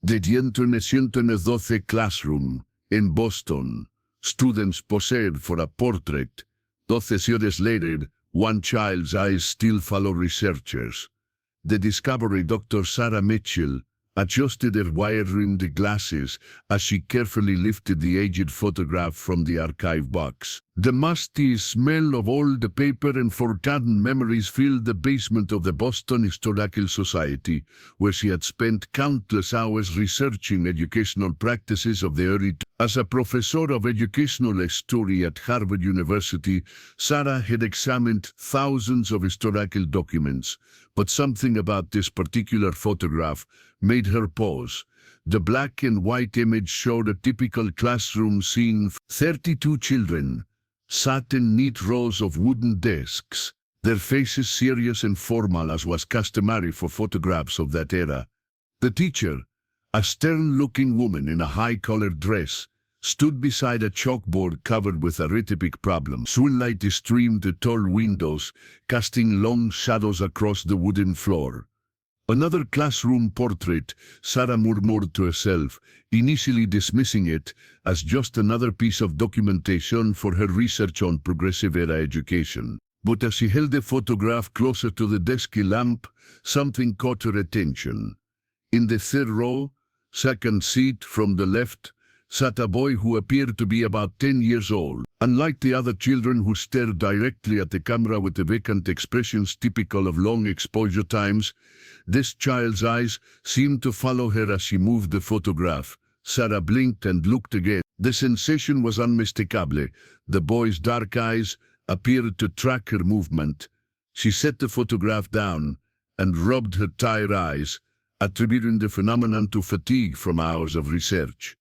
The 1912 classroom in Boston. Students posed for a portrait. 12 years later, one child's eyes still follow researchers. The discovery Dr. Sarah Mitchell adjusted her wire-rimmed glasses as she carefully lifted the aged photograph from the archive box. The musty smell of old paper and forgotten memories filled the basement of the Boston Historical Society, where she had spent countless hours researching educational practices of the early. As a professor of educational history at Harvard University, Sarah had examined thousands of historical documents, but something about this particular photograph made her pause. The black and white image showed a typical classroom scene. 32 children sat in neat rows of wooden desks, their faces serious and formal as was customary for photographs of that era. The teacher, a stern-looking woman in a high-collared dress, stood beside a chalkboard covered with arithmetic problems. Sunlight streamed through tall windows, casting long shadows across the wooden floor. Another classroom portrait, Sarah murmured to herself, initially dismissing it as just another piece of documentation for her research on progressive era education. But as she held the photograph closer to the dusky lamp, something caught her attention. In the third row, second seat from the left, sat a boy who appeared to be about 10 years old. Unlike the other children who stared directly at the camera with the vacant expressions typical of long exposure times, this child's eyes seemed to follow her as she moved the photograph. Sarah blinked and looked again. The sensation was unmistakable. The boy's dark eyes appeared to track her movement. She set the photograph down and rubbed her tired eyes, attributing the phenomenon to fatigue from hours of research.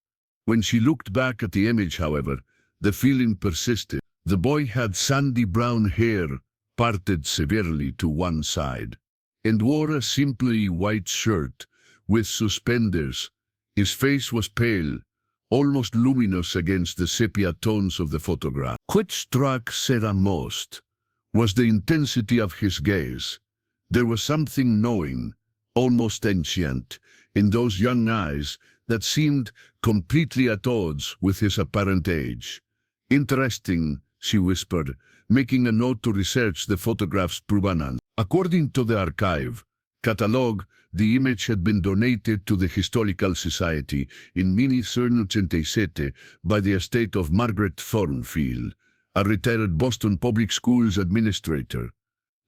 When she looked back at the image, however, the feeling persisted. The boy had sandy brown hair, parted severely to one side, and wore a simply white shirt with suspenders. His face was pale, almost luminous against the sepia tones of the photograph. What struck Sarah most was the intensity of his gaze. There was something knowing, almost ancient, in those young eyes that seemed completely at odds with his apparent age. Interesting, she whispered, making a note to research the photograph's provenance. According to the archive catalog, the image had been donated to the Historical Society in 1987 by the estate of Margaret Thornfield, a retired Boston Public Schools administrator.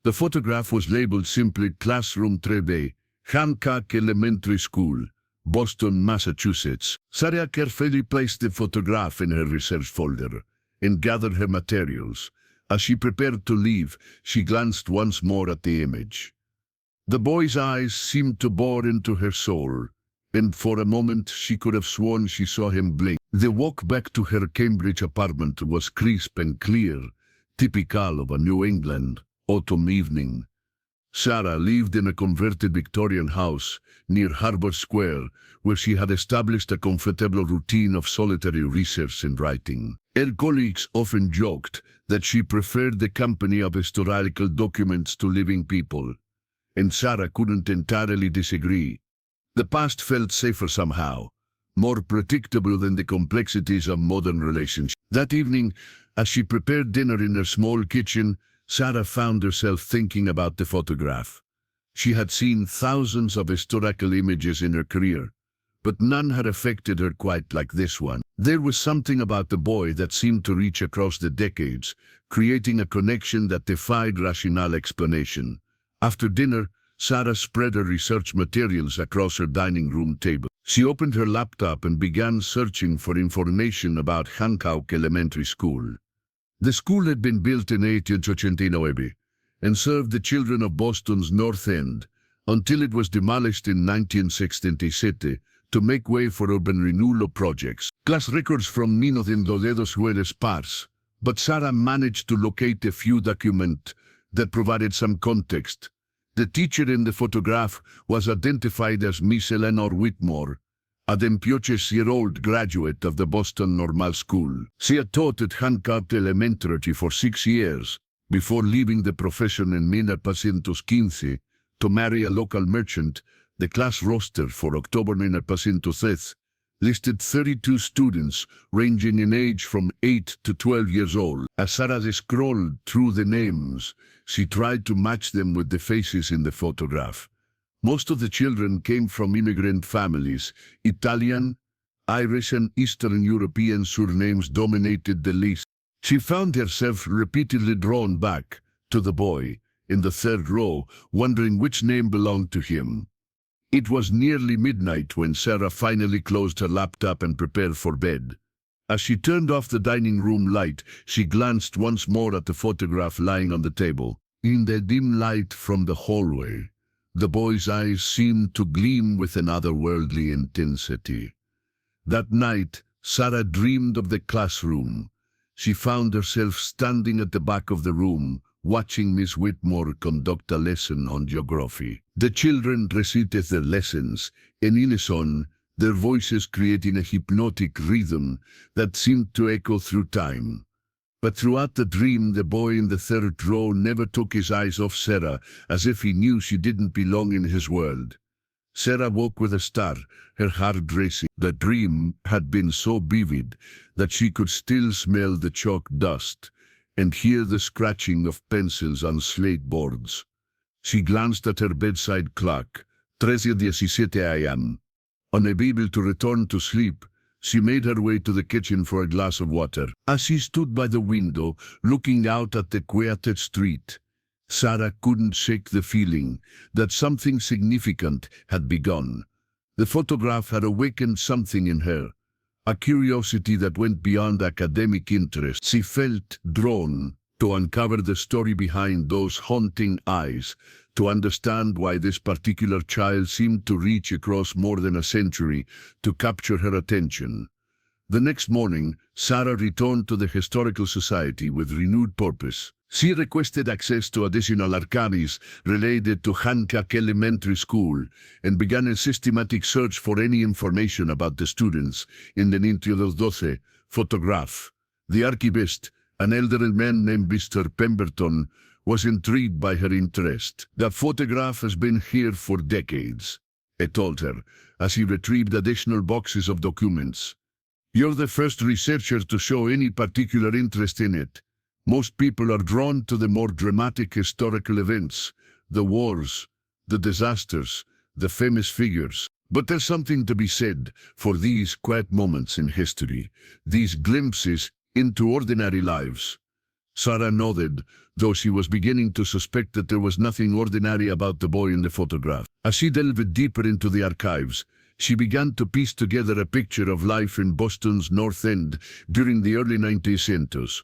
The photograph was labeled simply Classroom 3B, Hancock Elementary School, Boston, Massachusetts. Sarah carefully placed the photograph in her research folder and gathered her materials. As she prepared to leave, she glanced once more at the image. The boy's eyes seemed to bore into her soul, and for a moment she could have sworn she saw him blink. The walk back to her Cambridge apartment was crisp and clear, typical of a New England autumn evening. Sarah lived in a converted Victorian house near Harbor Square, where she had established a comfortable routine of solitary research and writing. Her colleagues often joked that she preferred the company of historical documents to living people, and Sarah couldn't entirely disagree. The past felt safer somehow, more predictable than the complexities of modern relationships. That evening, as she prepared dinner in her small kitchen, Sarah found herself thinking about the photograph. She had seen thousands of historical images in her career, but none had affected her quite like this one. There was something about the boy that seemed to reach across the decades, creating a connection that defied rational explanation. After dinner, Sarah spread her research materials across her dining room table. She opened her laptop and began searching for information about Hancock Elementary School. The school had been built in 1889 and served the children of Boston's North End until it was demolished in 1967 to make way for urban renewal projects. Class records from 1912 were sparse, but Sarah managed to locate a few documents that provided some context. The teacher in the photograph was identified as Miss Eleanor Whitmore, a 28-year-old graduate of the Boston Normal School. She had taught at Hancock Elementary for 6 years before leaving the profession in 1915 to marry a local merchant, The class roster for October 1923 listed 32 students ranging in age from 8 to 12 years old. As Sarah scrolled through the names, she tried to match them with the faces in the photograph. Most of the children came from immigrant families. Italian, Irish and Eastern European surnames dominated the list. She found herself repeatedly drawn back to the boy in the third row, wondering which name belonged to him. It was nearly midnight when Sarah finally closed her laptop and prepared for bed. As she turned off the dining room light, she glanced once more at the photograph lying on the table. In the dim light from the hallway, the boy's eyes seemed to gleam with an otherworldly intensity. That night, Sarah dreamed of the classroom. She found herself standing at the back of the room, watching Miss Whitmore conduct a lesson on geography. The children recited their lessons in unison, their voices creating a hypnotic rhythm that seemed to echo through time. But throughout the dream, the boy in the third row never took his eyes off Sarah, as if he knew she didn't belong in his world. Sarah woke with a start, her heart racing. The dream had been so vivid that she could still smell the chalk dust and hear the scratching of pencils on slate boards. She glanced at her bedside clock, 13:17 a.m. Unable to return to sleep, she made her way to the kitchen for a glass of water. As she stood by the window, looking out at the quiet street, Sarah couldn't shake the feeling that something significant had begun. The photograph had awakened something in her, a curiosity that went beyond academic interest. She felt drawn to uncover the story behind those haunting eyes, to understand why this particular child seemed to reach across more than a century to capture her attention. The next morning, Sarah returned to the Historical Society with renewed purpose. She requested access to additional archives related to Hancock Elementary School and began a systematic search for any information about the students in the 1912 photograph. The archivist, an elderly man named Mr. Pemberton, was intrigued by her interest. "The photograph has been here for decades," he told her, as he retrieved additional boxes of documents. "You're the first researcher to show any particular interest in it. Most people are drawn to the more dramatic historical events, the wars, the disasters, the famous figures. But there's something to be said for these quiet moments in history, these glimpses into ordinary lives." Sarah nodded, though she was beginning to suspect that there was nothing ordinary about the boy in the photograph. As she delved deeper into the archives, she began to piece together a picture of life in Boston's North End during the early 1900s.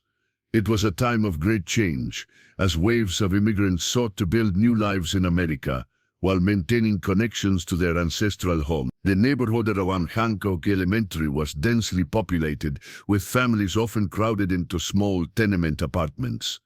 It was a time of great change, as waves of immigrants sought to build new lives in America, while maintaining connections to their ancestral home. The neighborhood around Hancock Elementary was densely populated, with families often crowded into small tenement apartments.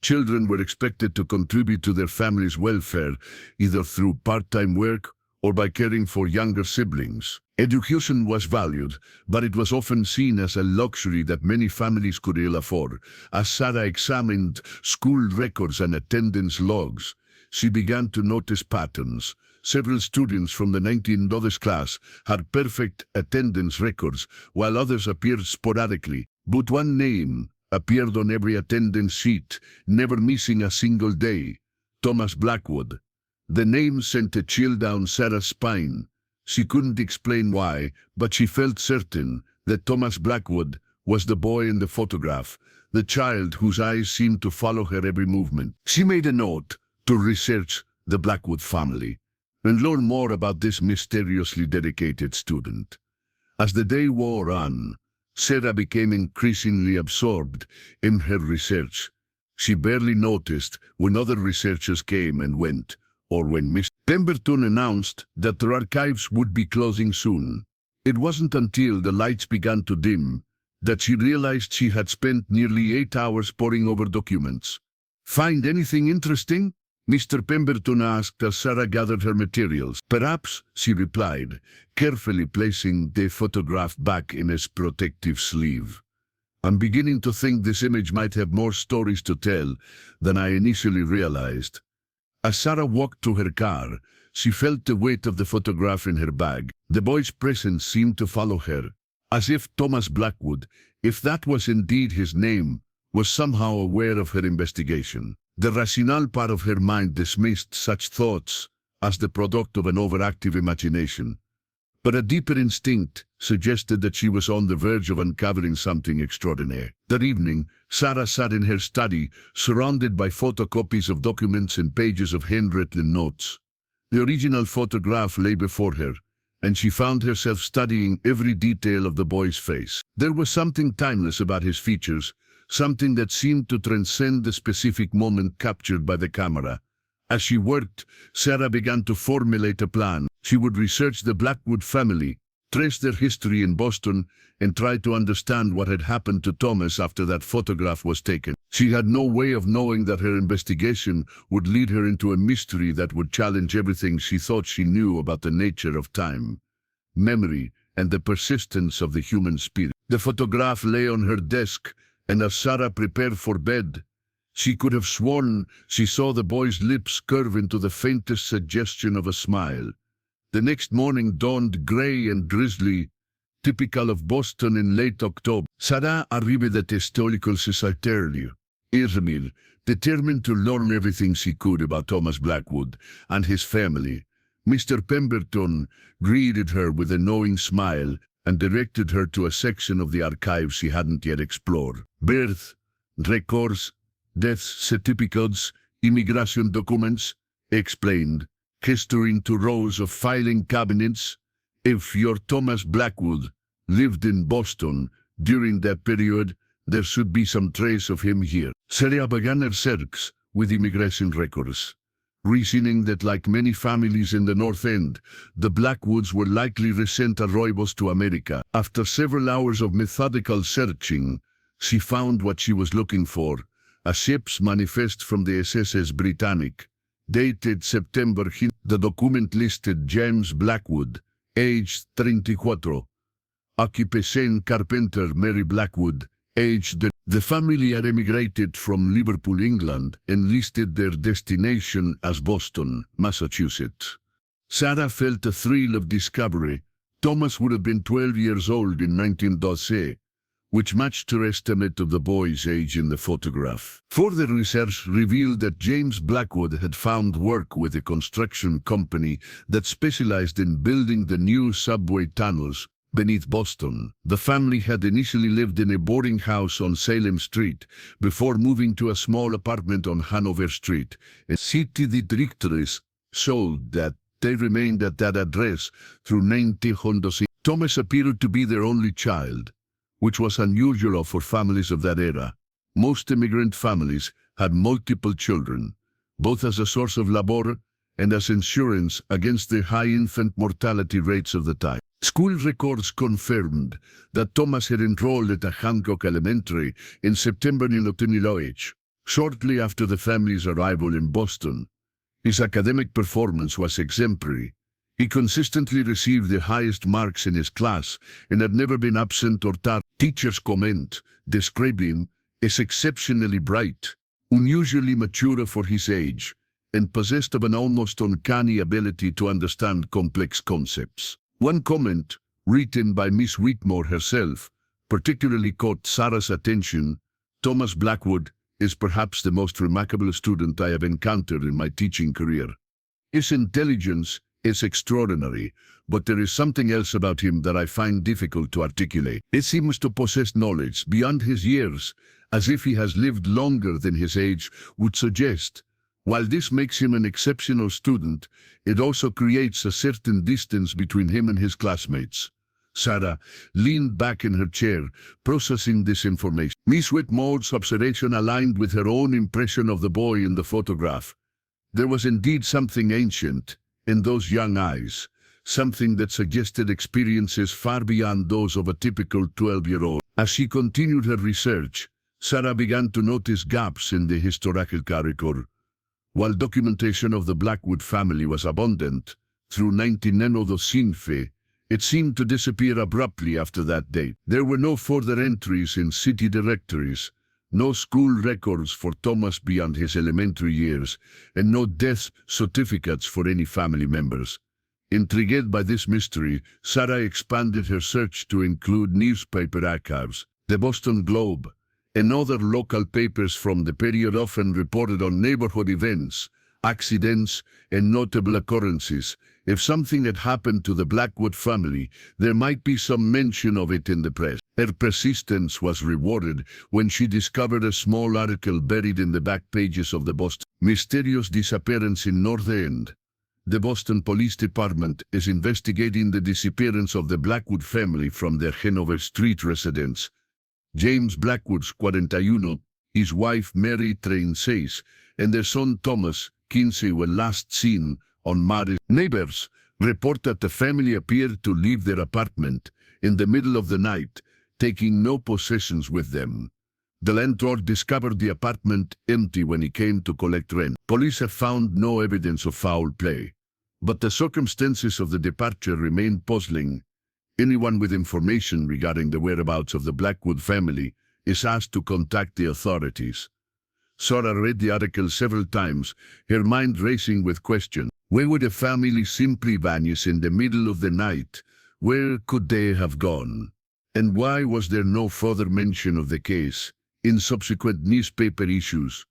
Children were expected to contribute to their family's welfare, either through part-time work or by caring for younger siblings. Education was valued, but it was often seen as a luxury that many families could ill afford. As Sarah examined school records and attendance logs, she began to notice patterns. Several students from the 1912 class had perfect attendance records, while others appeared sporadically. But one name appeared on every attendance sheet, never missing a single day: Thomas Blackwood. The name sent a chill down Sarah's spine. She couldn't explain why, but she felt certain that Thomas Blackwood was the boy in the photograph, the child whose eyes seemed to follow her every movement. She made a note to research the Blackwood family and learn more about this mysteriously dedicated student. As the day wore on, Sarah became increasingly absorbed in her research. She barely noticed when other researchers came and went, or when Mr. Pemberton announced that their archives would be closing soon. It wasn't until the lights began to dim that she realized she had spent nearly 8 hours poring over documents. "Find anything interesting?" Mr. Pemberton asked as Sarah gathered her materials. "Perhaps," she replied, carefully placing the photograph back in its protective sleeve. "I'm beginning to think this image might have more stories to tell than I initially realized." As Sarah walked to her car, she felt the weight of the photograph in her bag. The boy's presence seemed to follow her, as if Thomas Blackwood, if that was indeed his name, was somehow aware of her investigation. The rational part of her mind dismissed such thoughts as the product of an overactive imagination, but a deeper instinct suggested that she was on the verge of uncovering something extraordinary. That evening, Sarah sat in her study, surrounded by photocopies of documents and pages of handwritten notes. The original photograph lay before her, and she found herself studying every detail of the boy's face. There was something timeless about his features, something that seemed to transcend the specific moment captured by the camera. As she worked, Sarah began to formulate a plan. She would research the Blackwood family, trace their history in Boston, and try to understand what had happened to Thomas after that photograph was taken. She had no way of knowing that her investigation would lead her into a mystery that would challenge everything she thought she knew about the nature of time, memory, and the persistence of the human spirit. The photograph lay on her desk, and as Sarah prepared for bed, she could have sworn she saw the boy's lips curve into the faintest suggestion of a smile. The next morning dawned grey and drizzly, typical of Boston in late October. Sarah arrived at Historical Society, Izmir, determined to learn everything she could about Thomas Blackwood and his family. Mr. Pemberton greeted her with a knowing smile and directed her to a section of the archives she hadn't yet explored. Birth records, death certificates, immigration documents, explained, gesturing to rows of filing cabinets. If your Thomas Blackwood lived in Boston during that period, there should be some trace of him here. Sarah began her search with immigration records, reasoning that like many families in the North End, the Blackwoods were likely recent arrivals to America. After several hours of methodical searching, she found what she was looking for, a ship's manifest from the SS Britannic, dated September. The document listed James Blackwood, aged 34, occupation carpenter. Mary Blackwood, aged. The family had emigrated from Liverpool, England, and listed their destination as Boston, Massachusetts. Sarah felt a thrill of discovery. Thomas would have been 12 years old in 1912, which matched her estimate of the boy's age in the photograph. Further research revealed that James Blackwood had found work with a construction company that specialized in building the new subway tunnels beneath Boston. The family had initially lived in a boarding house on Salem Street before moving to a small apartment on Hanover Street. A city directories showed that they remained at that address through 1906. Thomas appeared to be their only child, which was unusual for families of that era. Most immigrant families had multiple children, both as a source of labor and as insurance against the high infant mortality rates of the time. School records confirmed that Thomas had enrolled at a Hancock Elementary in September 1908, shortly after the family's arrival in Boston. His academic performance was exemplary. He consistently received the highest marks in his class and had never been absent or taught. Teachers' comment described him as exceptionally bright, unusually mature for his age, and possessed of an almost uncanny ability to understand complex concepts. One comment, written by Miss Whitmore herself, particularly caught Sarah's attention. Thomas Blackwood is perhaps the most remarkable student I have encountered in my teaching career. His intelligence is extraordinary, but there is something else about him that I find difficult to articulate. He seems to possess knowledge beyond his years, as if he has lived longer than his age would suggest. While this makes him an exceptional student, it also creates a certain distance between him and his classmates. Sarah leaned back in her chair, processing this information. Miss Whitmore's observation aligned with her own impression of the boy in the photograph. There was indeed something ancient in those young eyes, something that suggested experiences far beyond those of a typical 12-year-old. As she continued her research, Sarah began to notice gaps in the historical record. While documentation of the Blackwood family was abundant, through 1905, it seemed to disappear abruptly after that date. There were no further entries in city directories, No school records for Thomas beyond his elementary years, and no death certificates for any family members. Intrigued by this mystery, Sarah expanded her search to include newspaper archives. The Boston Globe and other local papers from the period often reported on neighborhood events, accidents, and notable occurrences. If something had happened to the Blackwood family, there might be some mention of it in the press. Her persistence was rewarded when she discovered a small article buried in the back pages of the Boston Mysterious Disappearance in North End. The Boston Police Department is investigating the disappearance of the Blackwood family from their Hanover Street residence. James Blackwood, 41, his wife Mary Train says, and their son Thomas, 15, were last seen on March. Neighbors report that the family appeared to leave their apartment in the middle of the night, taking no possessions with them. The landlord discovered the apartment empty when he came to collect rent. Police have found no evidence of foul play, but the circumstances of the departure remain puzzling. Anyone with information regarding the whereabouts of the Blackwood family is asked to contact the authorities. Sarah read the article several times, her mind racing with questions. Where would a family simply vanish in the middle of the night? Where could they have gone? And why was there no further mention of the case in subsequent newspaper issues?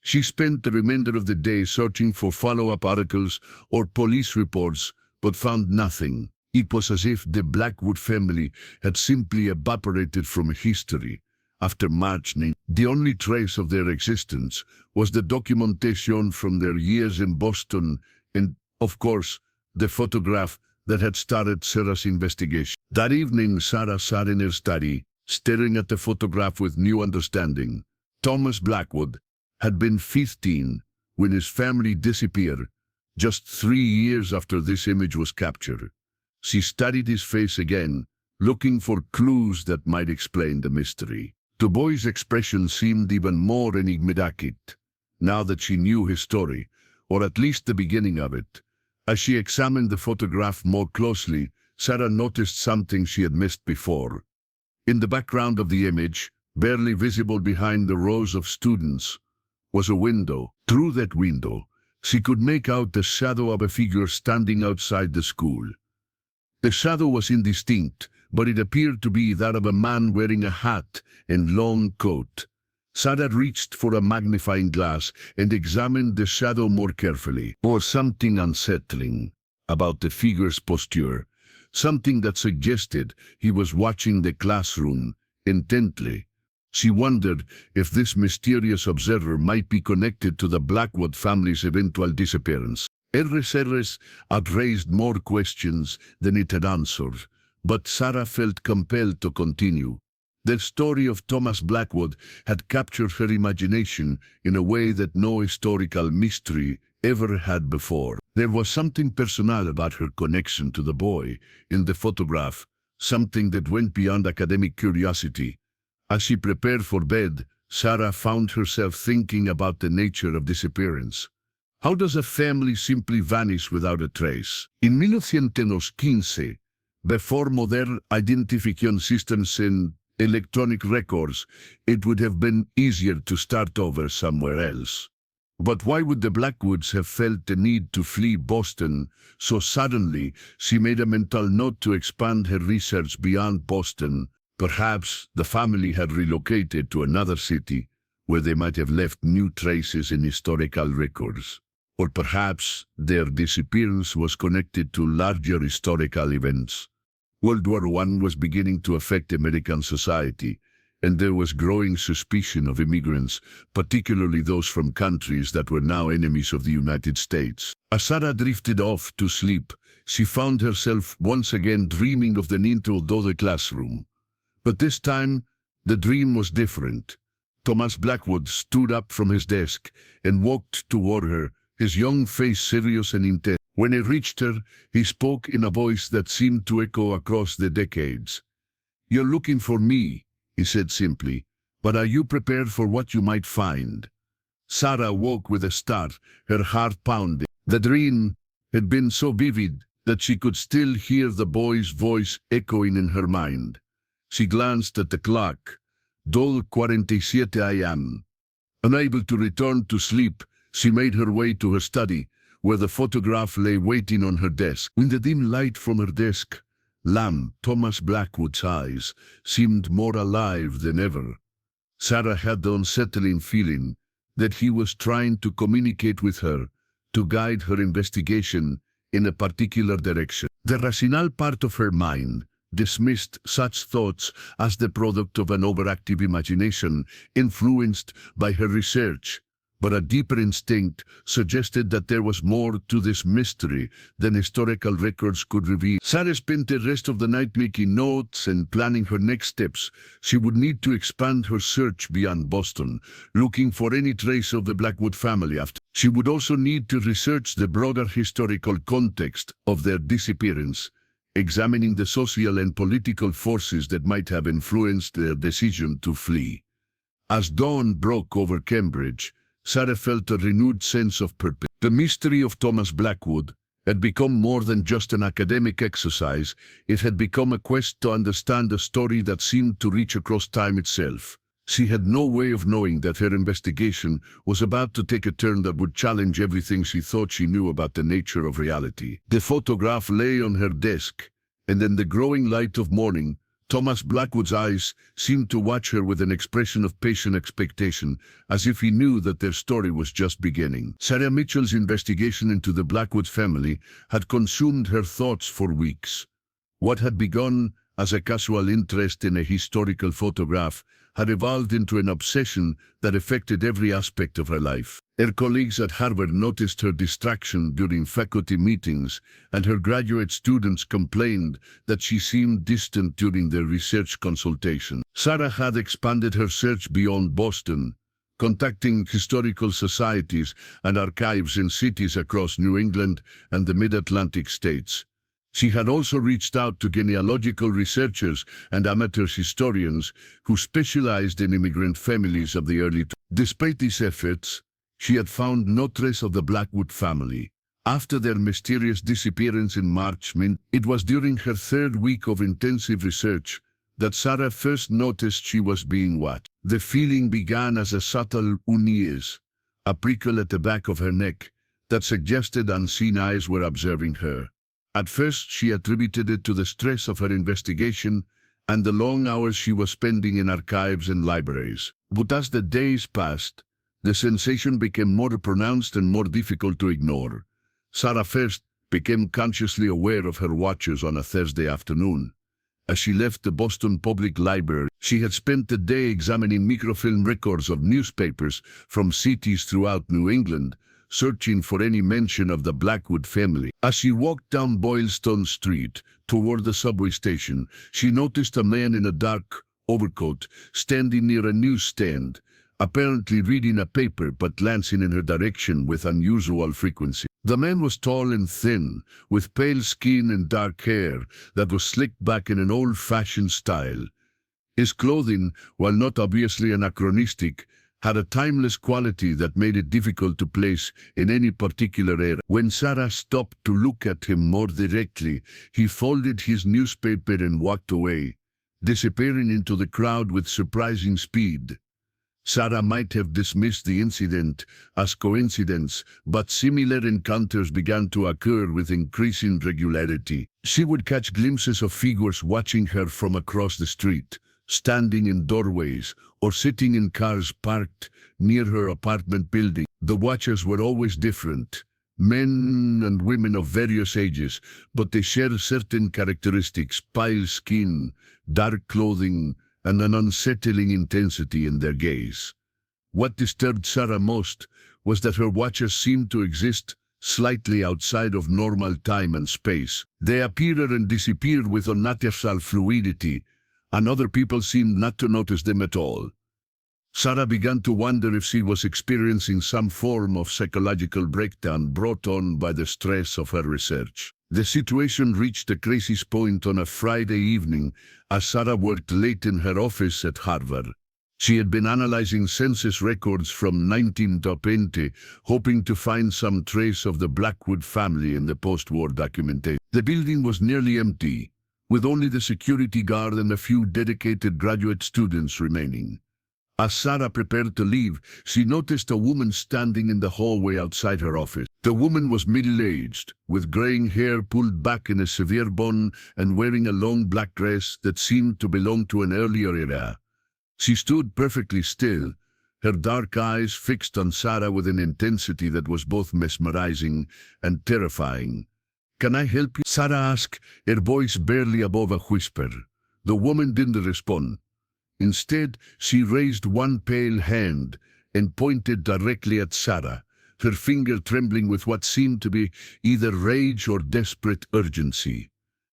She spent the remainder of the day searching for follow-up articles or police reports, but found nothing. It was as if the Blackwood family had simply evaporated from history. After March 9, the only trace of their existence was the documentation from their years in Boston and, of course, the photograph that had started Sarah's investigation. That evening, Sarah sat in her study, staring at the photograph with new understanding. Thomas Blackwood had been 15 when his family disappeared, just 3 years after this image was captured. She studied his face again, looking for clues that might explain the mystery. The boy's expression seemed even more enigmatic, now that she knew his story, or at least the beginning of it. As she examined the photograph more closely, Sarah noticed something she had missed before. In the background of the image, barely visible behind the rows of students, was a window. Through that window, she could make out the shadow of a figure standing outside the school. The shadow was indistinct, but it appeared to be that of a man wearing a hat and long coat. Sarah reached for a magnifying glass and examined the shadow more carefully. There was something unsettling about the figure's posture, something that suggested he was watching the classroom intently. She wondered if this mysterious observer might be connected to the Blackwood family's eventual disappearance. Her research had raised more questions than it had answered, but Sarah felt compelled to continue. The story of Thomas Blackwood had captured her imagination in a way that no historical mystery ever had before. There was something personal about her connection to the boy in the photograph, something that went beyond academic curiosity. As she prepared for bed, Sarah found herself thinking about the nature of disappearance. How does a family simply vanish without a trace? In 1915, before modern identification systems and electronic records, it would have been easier to start over somewhere else. But why would the Blackwoods have felt the need to flee Boston so suddenly? She made a mental note to expand her research beyond Boston. Perhaps the family had relocated to another city where they might have left new traces in historical records. Or perhaps their disappearance was connected to larger historical events. World War I was beginning to affect American society, and there was growing suspicion of immigrants, particularly those from countries that were now enemies of the United States. As Sarah drifted off to sleep, she found herself once again dreaming of the Ninto Dode classroom. But this time, the dream was different. Thomas Blackwood stood up from his desk and walked toward her, his young face serious and intent. When he reached her, he spoke in a voice that seemed to echo across the decades. "You're looking for me," he said simply, "but are you prepared for what you might find?" Sarah woke with a start, her heart pounding. The dream had been so vivid that she could still hear the boy's voice echoing in her mind. She glanced at the clock. 12:47 a.m. Unable to return to sleep, she made her way to her study, where the photograph lay waiting on her desk. In the dim light from her desk lamp, Thomas Blackwood's eyes seemed more alive than ever. Sarah had the unsettling feeling that he was trying to communicate with her, to guide her investigation in a particular direction. The rational part of her mind dismissed such thoughts as the product of an overactive imagination influenced by her research, but a deeper instinct suggested that there was more to this mystery than historical records could reveal. Sarah spent the rest of the night making notes and planning her next steps. She would need to expand her search beyond Boston, looking for any trace of the Blackwood family. She would also need to research the broader historical context of their disappearance, examining the social and political forces that might have influenced their decision to flee. As dawn broke over Cambridge, Sarah felt a renewed sense of purpose. The mystery of Thomas Blackwood had become more than just an academic exercise. It had become a quest to understand a story that seemed to reach across time itself. She had no way of knowing that her investigation was about to take a turn that would challenge everything she thought she knew about the nature of reality. The photograph lay on her desk, and in the growing light of morning, Thomas Blackwood's eyes seemed to watch her with an expression of patient expectation, as if he knew that their story was just beginning. Sarah Mitchell's investigation into the Blackwood family had consumed her thoughts for weeks. What had begun as a casual interest in a historical photograph had evolved into an obsession that affected every aspect of her life. Her colleagues at Harvard noticed her distraction during faculty meetings, and her graduate students complained that she seemed distant during their research consultation. Sarah had expanded her search beyond Boston, contacting historical societies and archives in cities across New England and the mid-Atlantic states. She had also reached out to genealogical researchers and amateur historians who specialized in immigrant families of the early 20s. Despite these efforts, she had found no trace of the Blackwood family. After their mysterious disappearance in March, it was during her third week of intensive research that Sarah first noticed she was being watched. The feeling began as a subtle unease, a prickle at the back of her neck that suggested unseen eyes were observing her. At first, she attributed it to the stress of her investigation and the long hours she was spending in archives and libraries. But as the days passed, the sensation became more pronounced and more difficult to ignore. Sarah first became consciously aware of her watchers on a Thursday afternoon. As she left the Boston Public Library, she had spent the day examining microfilm records of newspapers from cities throughout New England, searching for any mention of the Blackwood family. As she walked down Boylston Street toward the subway station, she noticed a man in a dark overcoat standing near a newsstand, apparently reading a paper but glancing in her direction with unusual frequency. The man was tall and thin, with pale skin and dark hair that was slicked back in an old-fashioned style. His clothing, while not obviously anachronistic, had a timeless quality that made it difficult to place in any particular era. When Sarah stopped to look at him more directly, he folded his newspaper and walked away, disappearing into the crowd with surprising speed. Sarah might have dismissed the incident as coincidence, but similar encounters began to occur with increasing regularity. She would catch glimpses of figures watching her from across the street, standing in doorways or sitting in cars parked near her apartment building. The watchers were always different, men and women of various ages, but they shared certain characteristics: pale skin, dark clothing, and an unsettling intensity in their gaze. What disturbed Sarah most was that her watchers seemed to exist slightly outside of normal time and space. They appeared and disappeared with unnatural fluidity, and other people seemed not to notice them at all. Sarah began to wonder if she was experiencing some form of psychological breakdown brought on by the stress of her research. The situation reached a crisis point on a Friday evening as Sarah worked late in her office at Harvard. She had been analyzing census records from 1920, hoping to find some trace of the Blackwood family in the post-war documentation. The building was nearly empty, with only the security guard and a few dedicated graduate students remaining. As Sarah prepared to leave, she noticed a woman standing in the hallway outside her office. The woman was middle-aged, with graying hair pulled back in a severe bun and wearing a long black dress that seemed to belong to an earlier era. She stood perfectly still, her dark eyes fixed on Sarah with an intensity that was both mesmerizing and terrifying. "Can I help you?" Sarah asked, her voice barely above a whisper. The woman didn't respond. Instead, she raised one pale hand and pointed directly at Sarah, her finger trembling with what seemed to be either rage or desperate urgency.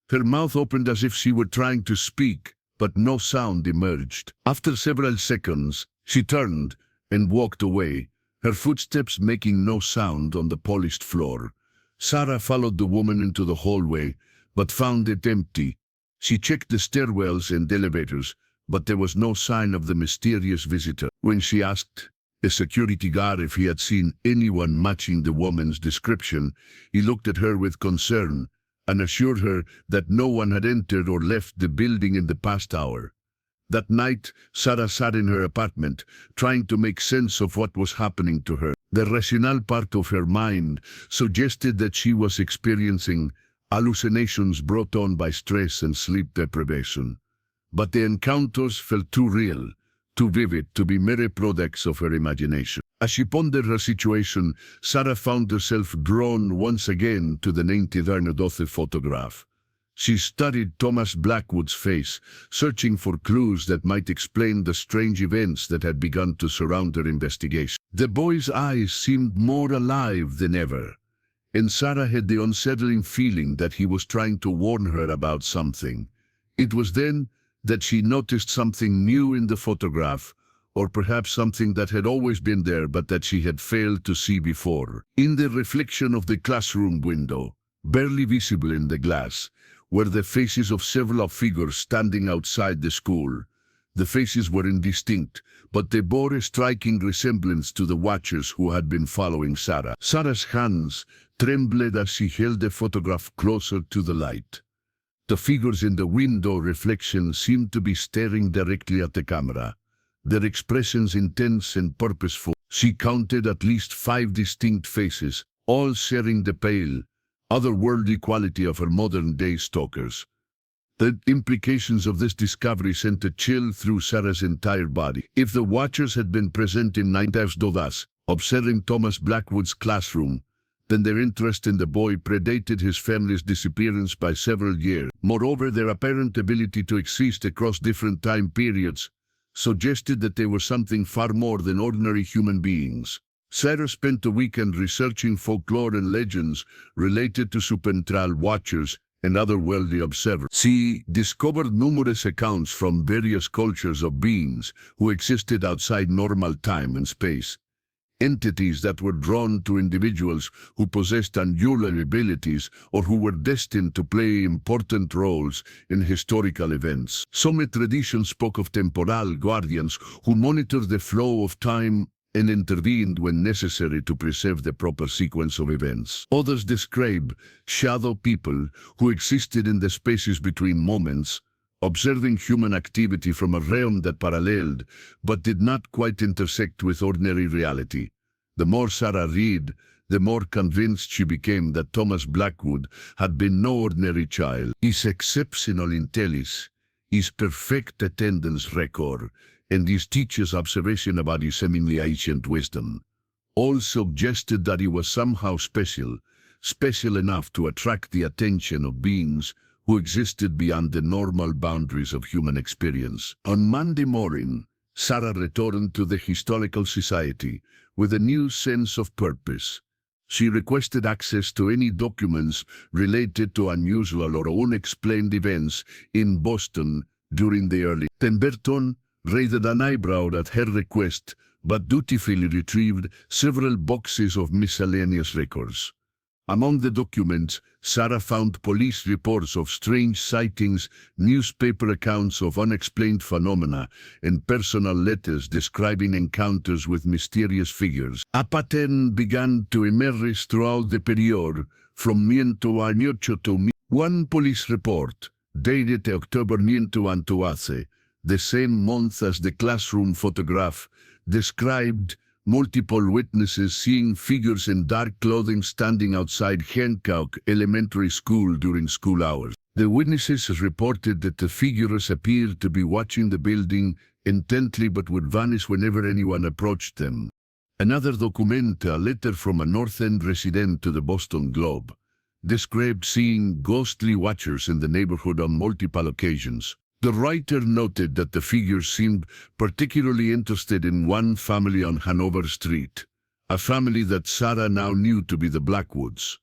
Her mouth opened as if she were trying to speak, but no sound emerged. After several seconds, she turned and walked away, her footsteps making no sound on the polished floor. Sarah followed the woman into the hallway, but found it empty. She checked the stairwells and elevators, but there was no sign of the mysterious visitor. When she asked a security guard if he had seen anyone matching the woman's description, he looked at her with concern and assured her that no one had entered or left the building in the past hour. That night, Sarah sat in her apartment, trying to make sense of what was happening to her. The rational part of her mind suggested that she was experiencing hallucinations brought on by stress and sleep deprivation. But the encounters felt too real, too vivid to be mere products of her imagination. As she pondered her situation, Sarah found herself drawn once again to the 1912 photograph. She studied Thomas Blackwood's face, searching for clues that might explain the strange events that had begun to surround her investigation. The boy's eyes seemed more alive than ever, and Sarah had the unsettling feeling that he was trying to warn her about something. It was then that she noticed something new in the photograph, or perhaps something that had always been there but that she had failed to see before. In the reflection of the classroom window, barely visible in the glass, were the faces of several figures standing outside the school. The faces were indistinct, but they bore a striking resemblance to the watchers who had been following Sarah. Sarah's hands trembled as she held the photograph closer to the light. The figures in the window reflection seemed to be staring directly at the camera, their expressions intense and purposeful. She counted at least 5 distinct faces, all sharing the pale, otherworldly quality of her modern-day stalkers. The implications of this discovery sent a chill through Sarah's entire body. If the watchers had been present in 1912, observing Thomas Blackwood's classroom, then their interest in the boy predated his family's disappearance by several years. Moreover, their apparent ability to exist across different time periods suggested that they were something far more than ordinary human beings. Sarah spent the weekend researching folklore and legends related to supernatural watchers and otherworldly observers. She discovered numerous accounts from various cultures of beings who existed outside normal time and space, entities that were drawn to individuals who possessed unusual abilities or who were destined to play important roles in historical events. Some traditions spoke of temporal guardians who monitored the flow of time and intervened when necessary to preserve the proper sequence of events. Others describe shadow people who existed in the spaces between moments, observing human activity from a realm that paralleled but did not quite intersect with ordinary reality. The more Sarah read, the more convinced she became that Thomas Blackwood had been no ordinary child. His exceptional intelligence, his perfect attendance record, and his teacher's observation about his seemingly ancient wisdom all suggested that he was somehow special enough to attract the attention of beings who existed beyond the normal boundaries of human experience. On Monday morning, Sarah returned to the Historical Society with a new sense of purpose. She requested access to any documents related to unusual or unexplained events in Boston during the early. Pemberton raised an eyebrow at her request, but dutifully retrieved several boxes of miscellaneous records. Among the documents, Sarah found police reports of strange sightings, newspaper accounts of unexplained phenomena, and personal letters describing encounters with mysterious figures. A pattern began to emerge throughout the period, from miento a mucho to one police report dated October 9 the same month as the classroom photograph, described multiple witnesses seeing figures in dark clothing standing outside Hancock Elementary School during school hours. The witnesses reported that the figures appeared to be watching the building intently but would vanish whenever anyone approached them. Another document, a letter from a North End resident to the Boston Globe, described seeing ghostly watchers in the neighborhood on multiple occasions. The writer noted that the figures seemed particularly interested in one family on Hanover Street, a family that Sarah now knew to be the Blackwoods.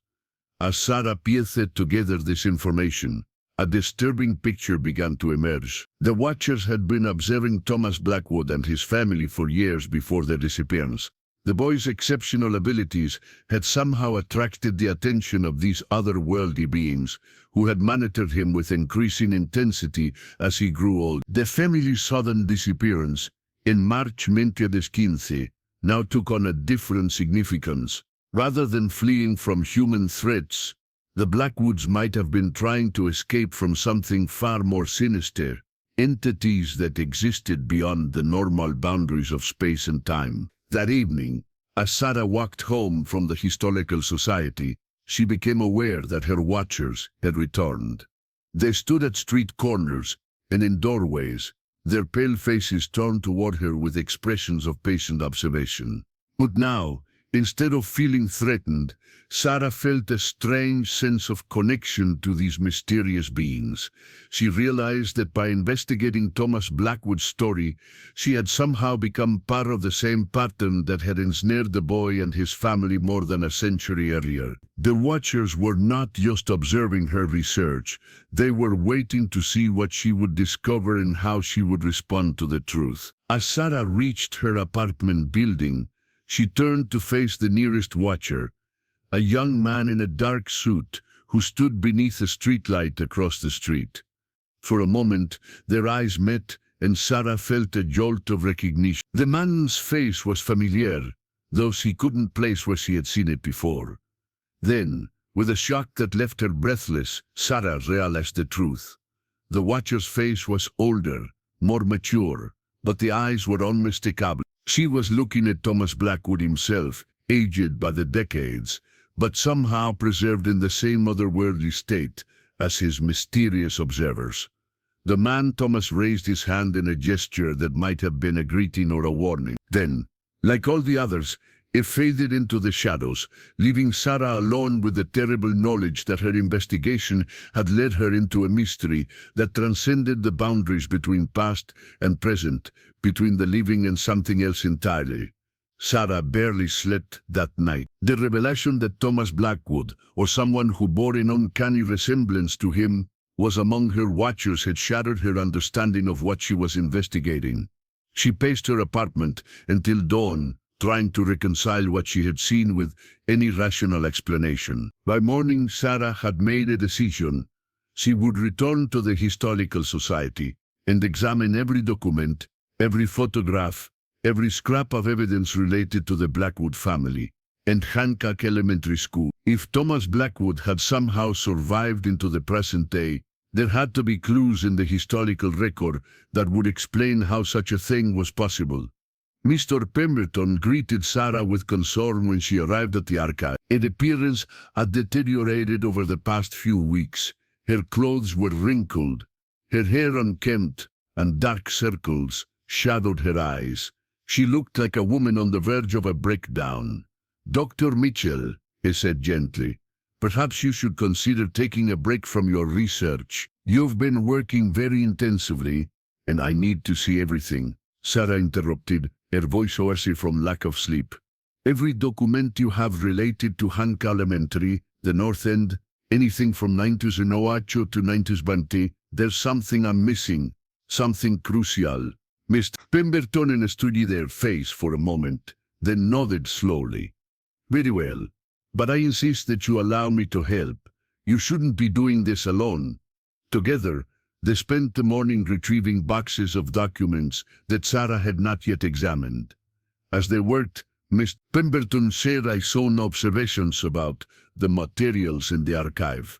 As Sarah pieced together this information, a disturbing picture began to emerge. The watchers had been observing Thomas Blackwood and his family for years before their disappearance. The boy's exceptional abilities had somehow attracted the attention of these otherworldly beings, who had monitored him with increasing intensity as he grew old. The family's sudden disappearance, in March 2015, now took on a different significance. Rather than fleeing from human threats, the Blackwoods might have been trying to escape from something far more sinister, entities that existed beyond the normal boundaries of space and time. That evening, as Sarah walked home from the Historical Society, she became aware that her watchers had returned. They stood at street corners and in doorways, their pale faces turned toward her with expressions of patient observation. But now, instead of feeling threatened, Sarah felt a strange sense of connection to these mysterious beings. She realized that by investigating Thomas Blackwood's story, she had somehow become part of the same pattern that had ensnared the boy and his family more than a century earlier. The watchers were not just observing her research, they were waiting to see what she would discover and how she would respond to the truth. As Sarah reached her apartment building, she turned to face the nearest watcher, a young man in a dark suit who stood beneath a streetlight across the street. For a moment, their eyes met, and Sarah felt a jolt of recognition. The man's face was familiar, though she couldn't place where she had seen it before. Then, with a shock that left her breathless, Sarah realized the truth. The watcher's face was older, more mature, but the eyes were unmistakable. She was looking at Thomas Blackwood himself, aged by the decades, but somehow preserved in the same otherworldly state as his mysterious observers. The man Thomas raised his hand in a gesture that might have been a greeting or a warning. Then, like all the others, it faded into the shadows, leaving Sarah alone with the terrible knowledge that her investigation had led her into a mystery that transcended the boundaries between past and present, between the living and something else entirely. Sarah barely slept that night. The revelation that Thomas Blackwood, or someone who bore an uncanny resemblance to him, was among her watchers had shattered her understanding of what she was investigating. She paced her apartment until dawn, trying to reconcile what she had seen with any rational explanation. By morning, Sarah had made a decision. She would return to the Historical Society and examine every document, every photograph, every scrap of evidence related to the Blackwood family and Hancock Elementary School. If Thomas Blackwood had somehow survived into the present day, there had to be clues in the historical record that would explain how such a thing was possible. Mr. Pemberton greeted Sarah with concern when she arrived at the archive. Her appearance had deteriorated over the past few weeks. Her clothes were wrinkled, her hair unkempt, and dark circles shadowed her eyes. She looked like a woman on the verge of a breakdown. "Dr. Mitchell," he said gently, "perhaps you should consider taking a break from your research. You've been working very intensively, and I need to see everything." Sarah interrupted, her voice hoarse from lack of sleep. "Every document you have related to Hancock Elementary, the North End, anything from 908 to 920, there's something I'm missing, something crucial." Mr. Pemberton studied their face for a moment, then nodded slowly. "Very well, but I insist that you allow me to help. You shouldn't be doing this alone." Together, they spent the morning retrieving boxes of documents that Sarah had not yet examined. As they worked, Mr. Pemberton shared his own observations about the materials in the archive.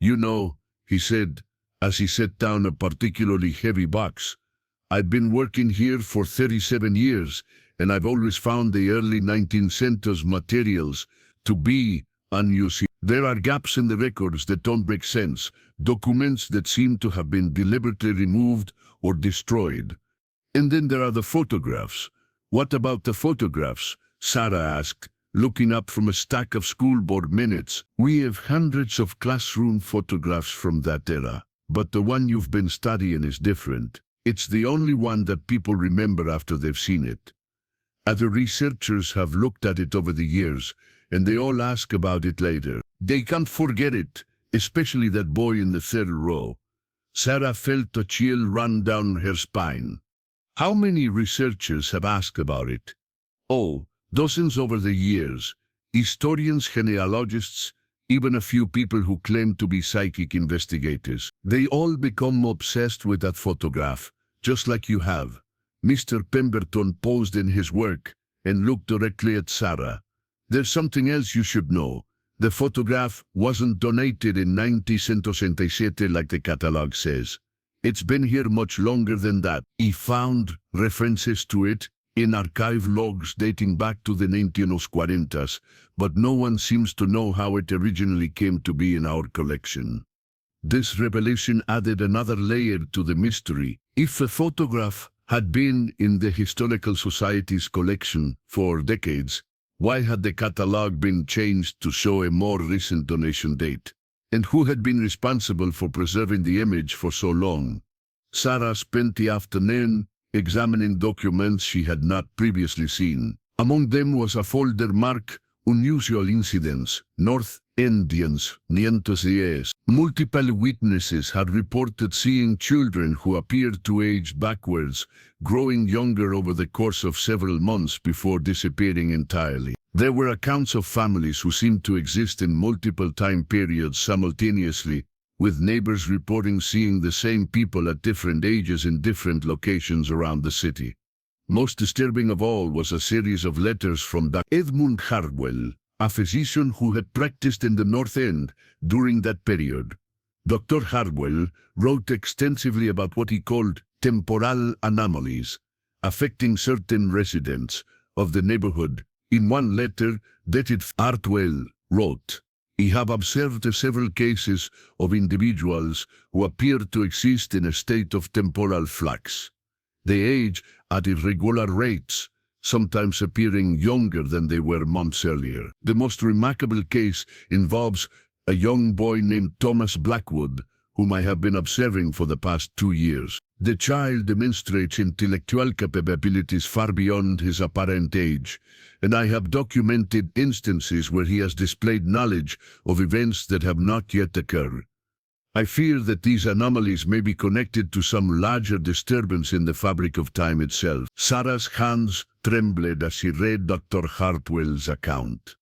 "You know," he said, as he set down a particularly heavy box. "I've been working here for 37 years, and I've always found the early 19th century materials to be unused. There are gaps in the records that don't make sense, documents that seem to have been deliberately removed or destroyed. And then there are the photographs. What about the photographs?" Sarah asked, looking up from a stack of school board minutes. "We have hundreds of classroom photographs from that era, but the one you've been studying is different. It's the only one that people remember after they've seen it. Other researchers have looked at it over the years, and they all ask about it later. They can't forget it, especially that boy in the third row." Sarah felt a chill run down her spine. "How many researchers have asked about it?" "Oh, dozens over the years. Historians, genealogists, even a few people who claim to be psychic investigators. They all become obsessed with that photograph, just like you have." Mr. Pemberton paused in his work and looked directly at Sarah. "There's something else you should know. The photograph wasn't donated in 1967 like the catalog says. It's been here much longer than that." He found references to it in archive logs dating back to the 1940s, but no one seems to know how it originally came to be in our collection. This revelation added another layer to the mystery. If the photograph had been in the Historical Society's collection for decades, why had the catalog been changed to show a more recent donation date? And who had been responsible for preserving the image for so long? Sarah spent the afternoon examining documents she had not previously seen. Among them was a folder marked "Unusual Incidents, North Indians, Nientes. Multiple witnesses had reported seeing children who appeared to age backwards, growing younger over the course of several months before disappearing entirely. There were accounts of families who seemed to exist in multiple time periods simultaneously, with neighbors reporting seeing the same people at different ages in different locations around the city. Most disturbing of all was a series of letters from Dr. Edmund Hardwell, a physician who had practiced in the North End during that period. Dr. Hardwell wrote extensively about what he called temporal anomalies affecting certain residents of the neighborhood. In one letter dated, Hardwell wrote, "I have observed several cases of individuals who appear to exist in a state of temporal flux. They age at irregular rates, sometimes appearing younger than they were months earlier. The most remarkable case involves a young boy named Thomas Blackwood, whom I have been observing for the past 2 years. The child demonstrates intellectual capabilities far beyond his apparent age, and I have documented instances where he has displayed knowledge of events that have not yet occurred. I fear that these anomalies may be connected to some larger disturbance in the fabric of time itself." Sarah's hands trembled as she read Dr. Hardwell's account.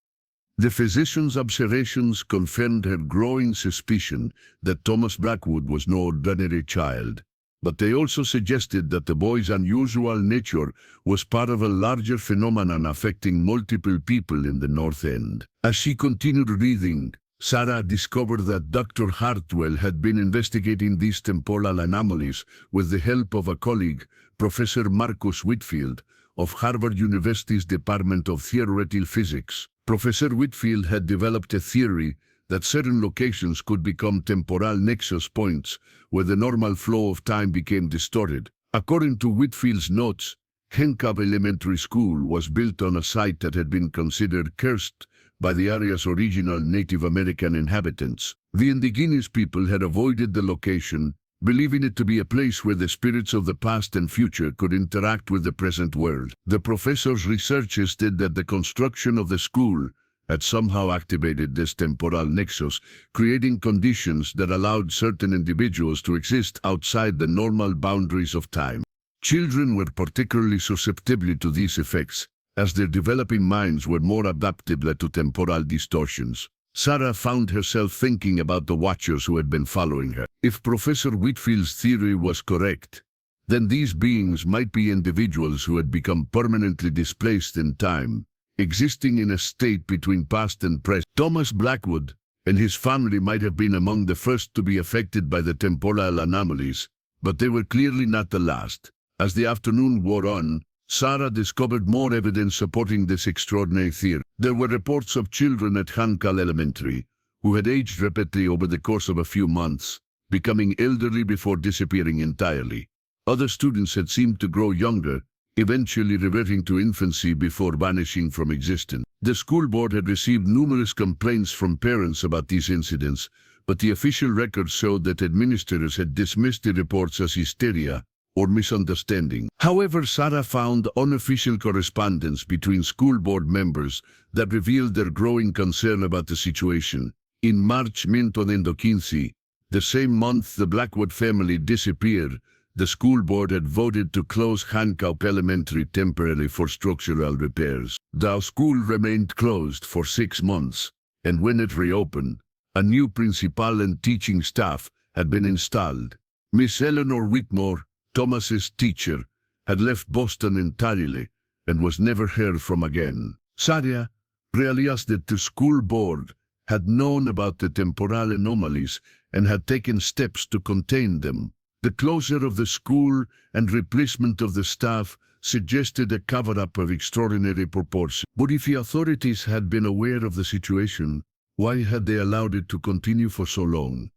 The physician's observations confirmed her growing suspicion that Thomas Blackwood was no ordinary child, but they also suggested that the boy's unusual nature was part of a larger phenomenon affecting multiple people in the North End. As she continued reading, Sarah discovered that Dr. Hardwell had been investigating these temporal anomalies with the help of a colleague, Professor Marcus Whitfield, of Harvard University's Department of Theoretical Physics. Professor Whitfield had developed a theory that certain locations could become temporal nexus points where the normal flow of time became distorted. According to Whitfield's notes, Hencab Elementary School was built on a site that had been considered cursed by the area's original Native American inhabitants. The indigenous people had avoided the location, believing it to be a place where the spirits of the past and future could interact with the present world. The professor's research stated that the construction of the school had somehow activated this temporal nexus, creating conditions that allowed certain individuals to exist outside the normal boundaries of time. Children were particularly susceptible to these effects, as their developing minds were more adaptable to temporal distortions. Sarah found herself thinking about the watchers who had been following her. If Professor Whitfield's theory was correct, then these beings might be individuals who had become permanently displaced in time, existing in a state between past and present. Thomas Blackwood, and his family might have been among the first to be affected by the temporal anomalies, but they were clearly not the last. As the afternoon wore on, Sarah discovered more evidence supporting this extraordinary theory. There were reports of children at Khankal Elementary who had aged rapidly over the course of a few months, becoming elderly before disappearing entirely. Other students had seemed to grow younger, eventually reverting to infancy before vanishing from existence. The school board had received numerous complaints from parents about these incidents, but the official records showed that administrators had dismissed the reports as hysteria or misunderstanding. However, Sarah found unofficial correspondence between school board members that revealed their growing concern about the situation. In March 2015, the same month the Blackwood family disappeared, the school board had voted to close Khankal Elementary temporarily for structural repairs. The school remained closed for 6 months, and when it reopened, a new principal and teaching staff had been installed. Miss Eleanor Whitmore, Thomas's teacher, had left Boston entirely and was never heard from again. Sarah realized that the school board had known about the temporal anomalies and had taken steps to contain them. The closure of the school and replacement of the staff suggested a cover-up of extraordinary proportions. But if the authorities had been aware of the situation, why had they allowed it to continue for so long?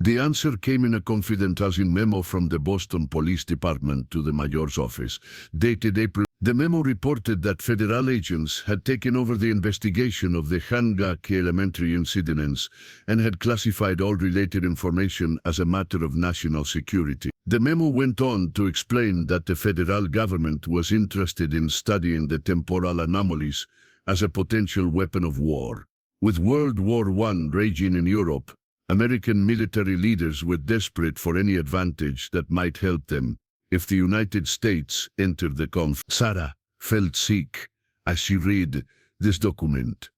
The answer came in a confidential memo from the Boston Police Department to the mayor's office, dated April. The memo reported that federal agents had taken over the investigation of the Khankal Elementary incidents and had classified all related information as a matter of national security. The memo went on to explain that the federal government was interested in studying the temporal anomalies as a potential weapon of war. With World War I raging in Europe, American military leaders were desperate for any advantage that might help them if the United States entered the conflict. Sarah felt sick as she read this document.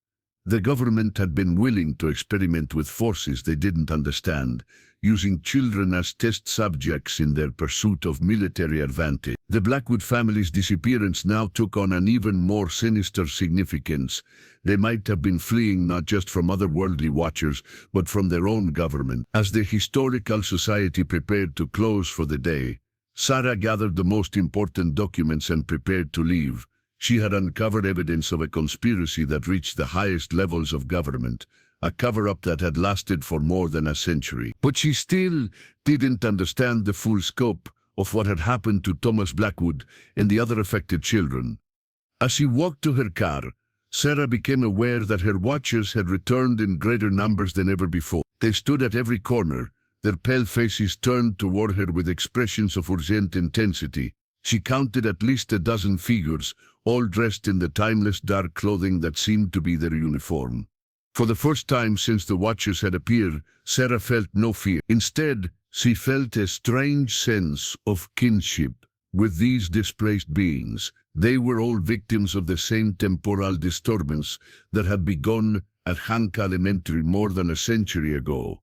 The government had been willing to experiment with forces they didn't understand, using children as test subjects in their pursuit of military advantage. The Blackwood family's disappearance now took on an even more sinister significance. They might have been fleeing not just from otherworldly watchers, but from their own government. As the Historical Society prepared to close for the day, Sarah gathered the most important documents and prepared to leave. She had uncovered evidence of a conspiracy that reached the highest levels of government, a cover-up that had lasted for more than a century. But she still didn't understand the full scope of what had happened to Thomas Blackwood and the other affected children. As she walked to her car, Sarah became aware that her watchers had returned in greater numbers than ever before. They stood at every corner, their pale faces turned toward her with expressions of urgent intensity. She counted at least a dozen figures, all dressed in the timeless dark clothing that seemed to be their uniform. For the first time since the watchers had appeared, Sarah felt no fear. Instead, she felt a strange sense of kinship with these displaced beings. They were all victims of the same temporal disturbance that had begun at Khankal Elementary more than a century ago.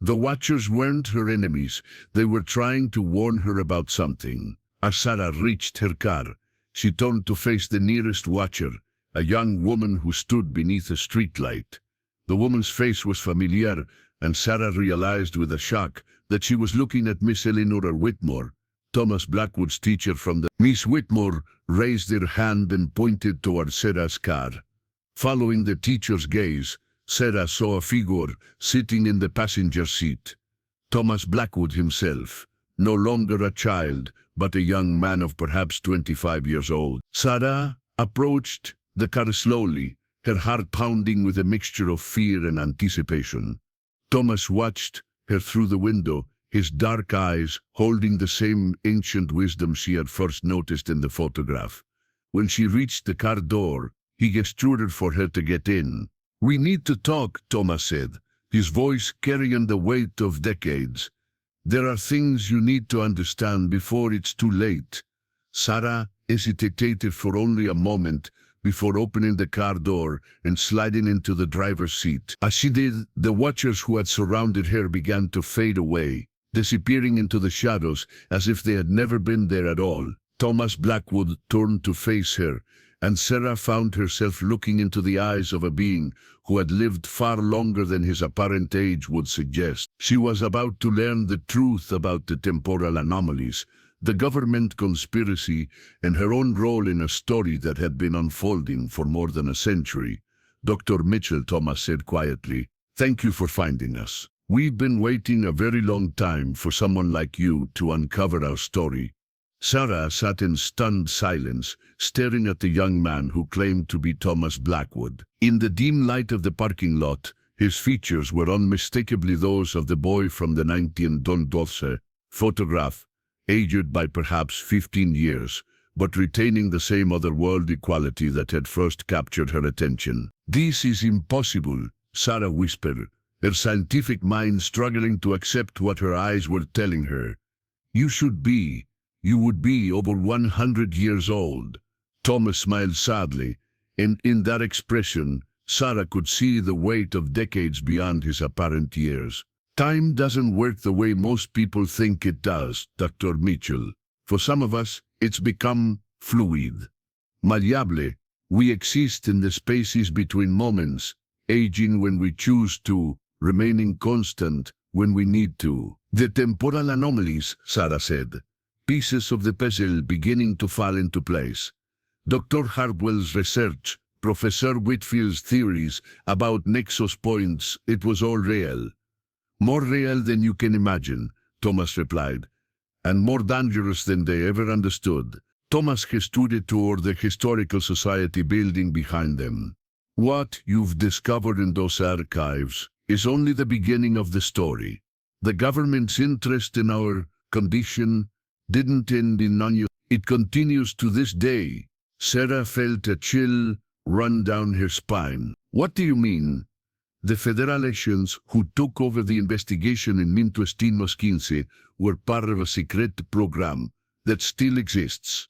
The watchers weren't her enemies. They were trying to warn her about something. As Sarah reached her car, she turned to face the nearest watcher, a young woman who stood beneath a streetlight. The woman's face was familiar, and Sarah realized with a shock that she was looking at Miss Eleanor Whitmore, Thomas Blackwood's teacher from the... Miss Whitmore raised her hand and pointed toward Sarah's car. Following the teacher's gaze, Sarah saw a figure sitting in the passenger seat. Thomas Blackwood himself, no longer a child, but a young man of perhaps 25 years old. Sarah approached the car slowly, her heart pounding with a mixture of fear and anticipation. Thomas watched her through the window, his dark eyes holding the same ancient wisdom she had first noticed in the photograph. When she reached the car door, he gestured for her to get in. "We need to talk," Thomas said, his voice carrying the weight of decades. "There are things you need to understand before it's too late." Sarah hesitated for only a moment before opening the car door and sliding into the driver's seat. As she did, the watchers who had surrounded her began to fade away, disappearing into the shadows as if they had never been there at all. Thomas Blackwood turned to face her, and Sarah found herself looking into the eyes of a being who had lived far longer than his apparent age would suggest. She was about to learn the truth about the temporal anomalies, the government conspiracy, and her own role in a story that had been unfolding for more than a century. Dr. Mitchell, Thomas said quietly, "Thank you for finding us. We've been waiting a very long time for someone like you to uncover our story." Sarah sat in stunned silence, staring at the young man who claimed to be Thomas Blackwood. In the dim light of the parking lot, his features were unmistakably those of the boy from the 1912 photograph, aged by perhaps 15 years, but retaining the same otherworldly quality that had first captured her attention. "This is impossible," Sarah whispered, her scientific mind struggling to accept what her eyes were telling her. You would be over 100 years old." Thomas smiled sadly, and in that expression, Sarah could see the weight of decades beyond his apparent years. "Time doesn't work the way most people think it does, Dr. Mitchell. For some of us, it's become fluid. Malleable, we exist in the spaces between moments, aging when we choose to, remaining constant when we need to." "The temporal anomalies," Sarah said. "Pieces of the puzzle beginning to fall into place. Dr. Hartwell's research, Professor Whitfield's theories about nexus points, it was all real." "More real than you can imagine," Thomas replied, "and more dangerous than they ever understood." Thomas gestured toward the Historical Society building behind them. "What you've discovered in those archives is only the beginning of the story. The government's interest in our condition didn't end in non-use. It continues to this day." Sarah felt a chill run down her spine. "What do you mean?" "The federal agents who took over the investigation in 1915 were part of a secret program that still exists.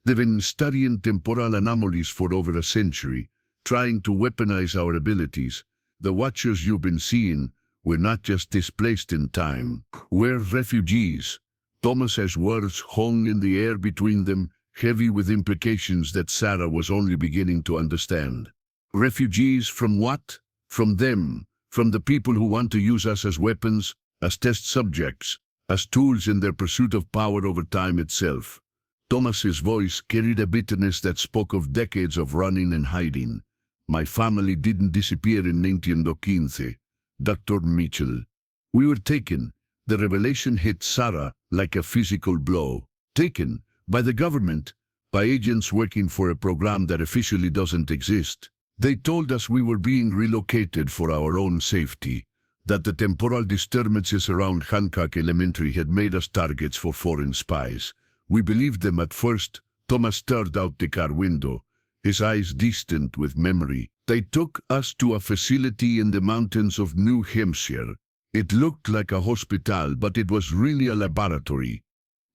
They've been studying temporal anomalies for over a century, trying to weaponize our abilities. The Watchers you've been seeing were not just displaced in time. We're refugees." Thomas's words hung in the air between them, heavy with implications that Sarah was only beginning to understand. "Refugees from what?" "From them, from the people who want to use us as weapons, as test subjects, as tools in their pursuit of power over time itself." Thomas's voice carried a bitterness that spoke of decades of running and hiding. "My family didn't disappear in 1915, Dr. Mitchell. We were taken." The revelation hit Sarah like a physical blow. "Taken by the government, by agents working for a program that officially doesn't exist. They told us we were being relocated for our own safety, that the temporal disturbances around Hancock Elementary had made us targets for foreign spies. We believed them at first." Thomas stared out the car window, his eyes distant with memory. "They took us to a facility in the mountains of New Hampshire. It looked like a hospital, but it was really a laboratory.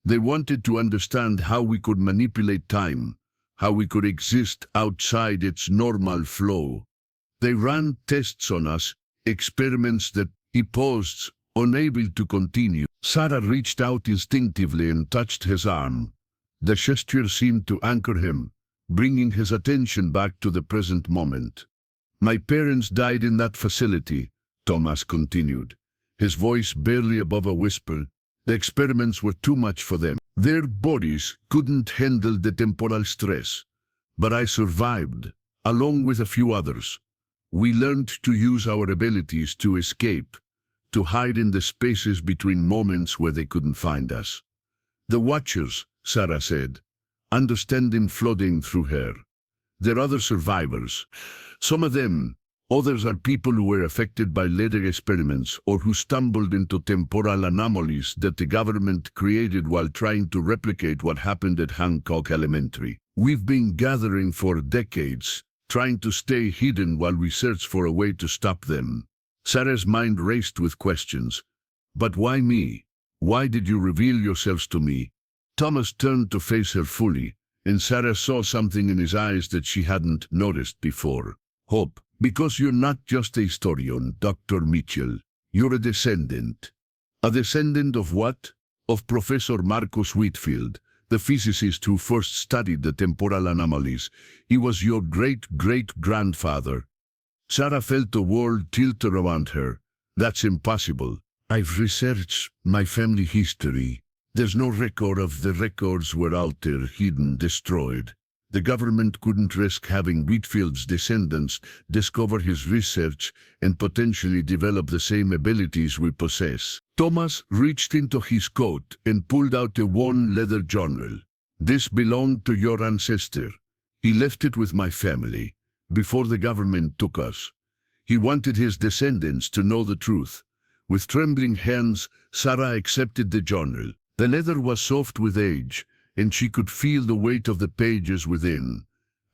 They wanted to understand how we could manipulate time, how we could exist outside its normal flow. They ran tests on us, experiments that," he paused, unable to continue. Sarah reached out instinctively and touched his arm. The gesture seemed to anchor him, bringing his attention back to the present moment. "My parents died in that facility," Thomas continued, his voice barely above a whisper. "The experiments were too much for them. Their bodies couldn't handle the temporal stress. But I survived, along with a few others. We learned to use our abilities to escape, to hide in the spaces between moments where they couldn't find us." "The Watchers," Sarah said, understanding flooding through her. "They're other survivors. Some of them. Others are people who were affected by later experiments or who stumbled into temporal anomalies that the government created while trying to replicate what happened at Hancock Elementary. We've been gathering for decades, trying to stay hidden while we search for a way to stop them." Sarah's mind raced with questions. "But why me? Why did you reveal yourselves to me?" Thomas turned to face her fully, and Sarah saw something in his eyes that she hadn't noticed before. "Hope. Because you're not just a historian, Dr. Mitchell. You're a descendant." "A descendant of what?" "Of Professor Marcus Whitfield, the physicist who first studied the temporal anomalies. He was your great-great-grandfather. Sarah felt the world tilt around her. That's impossible. I've researched my family history. There's no record of the records were altered, hidden, destroyed. The government couldn't risk having Whitfield's descendants discover his research and potentially develop the same abilities we possess. Thomas reached into his coat and pulled out a worn leather journal. This belonged to your ancestor. He left it with my family before the government took us. He wanted his descendants to know the truth. With trembling hands, Sarah accepted the journal. The leather was soft with age, and she could feel the weight of the pages within.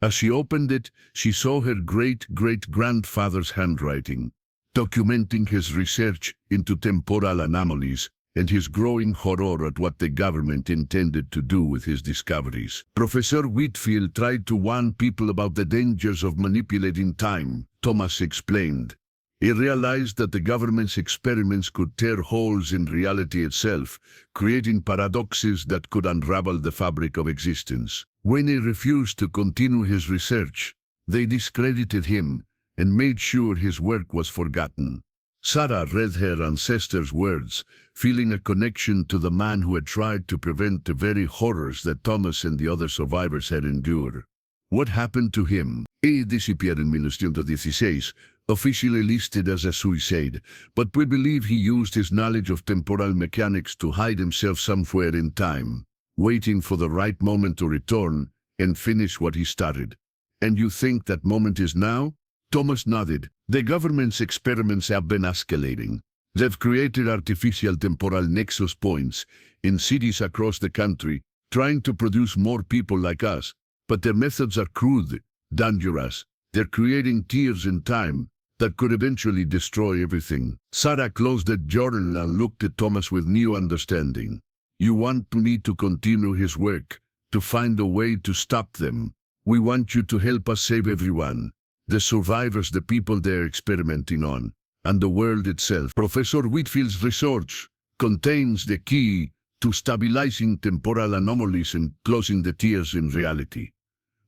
As she opened it, she saw her great-great-grandfather's handwriting, documenting his research into temporal anomalies and his growing horror at what the government intended to do with his discoveries. Professor Whitfield tried to warn people about the dangers of manipulating time, Thomas explained. He realized that the government's experiments could tear holes in reality itself, creating paradoxes that could unravel the fabric of existence. When he refused to continue his research, they discredited him and made sure his work was forgotten. Sarah read her ancestors' words, feeling a connection to the man who had tried to prevent the very horrors that Thomas and the other survivors had endured. What happened to him? He disappeared in 1916, officially listed as a suicide, but we believe he used his knowledge of temporal mechanics to hide himself somewhere in time, waiting for the right moment to return and finish what he started. And you think that moment is now? Thomas nodded. The government's experiments have been escalating. They've created artificial temporal nexus points in cities across the country, trying to produce more people like us. But their methods are crude, dangerous. They're creating tears in time that could eventually destroy everything. Sarah closed the journal and looked at Thomas with new understanding. You want me to continue his work, to find a way to stop them. We want you to help us save everyone. The survivors, the people they're experimenting on, and the world itself. Professor Whitfield's research contains the key to stabilizing temporal anomalies and closing the tears in reality.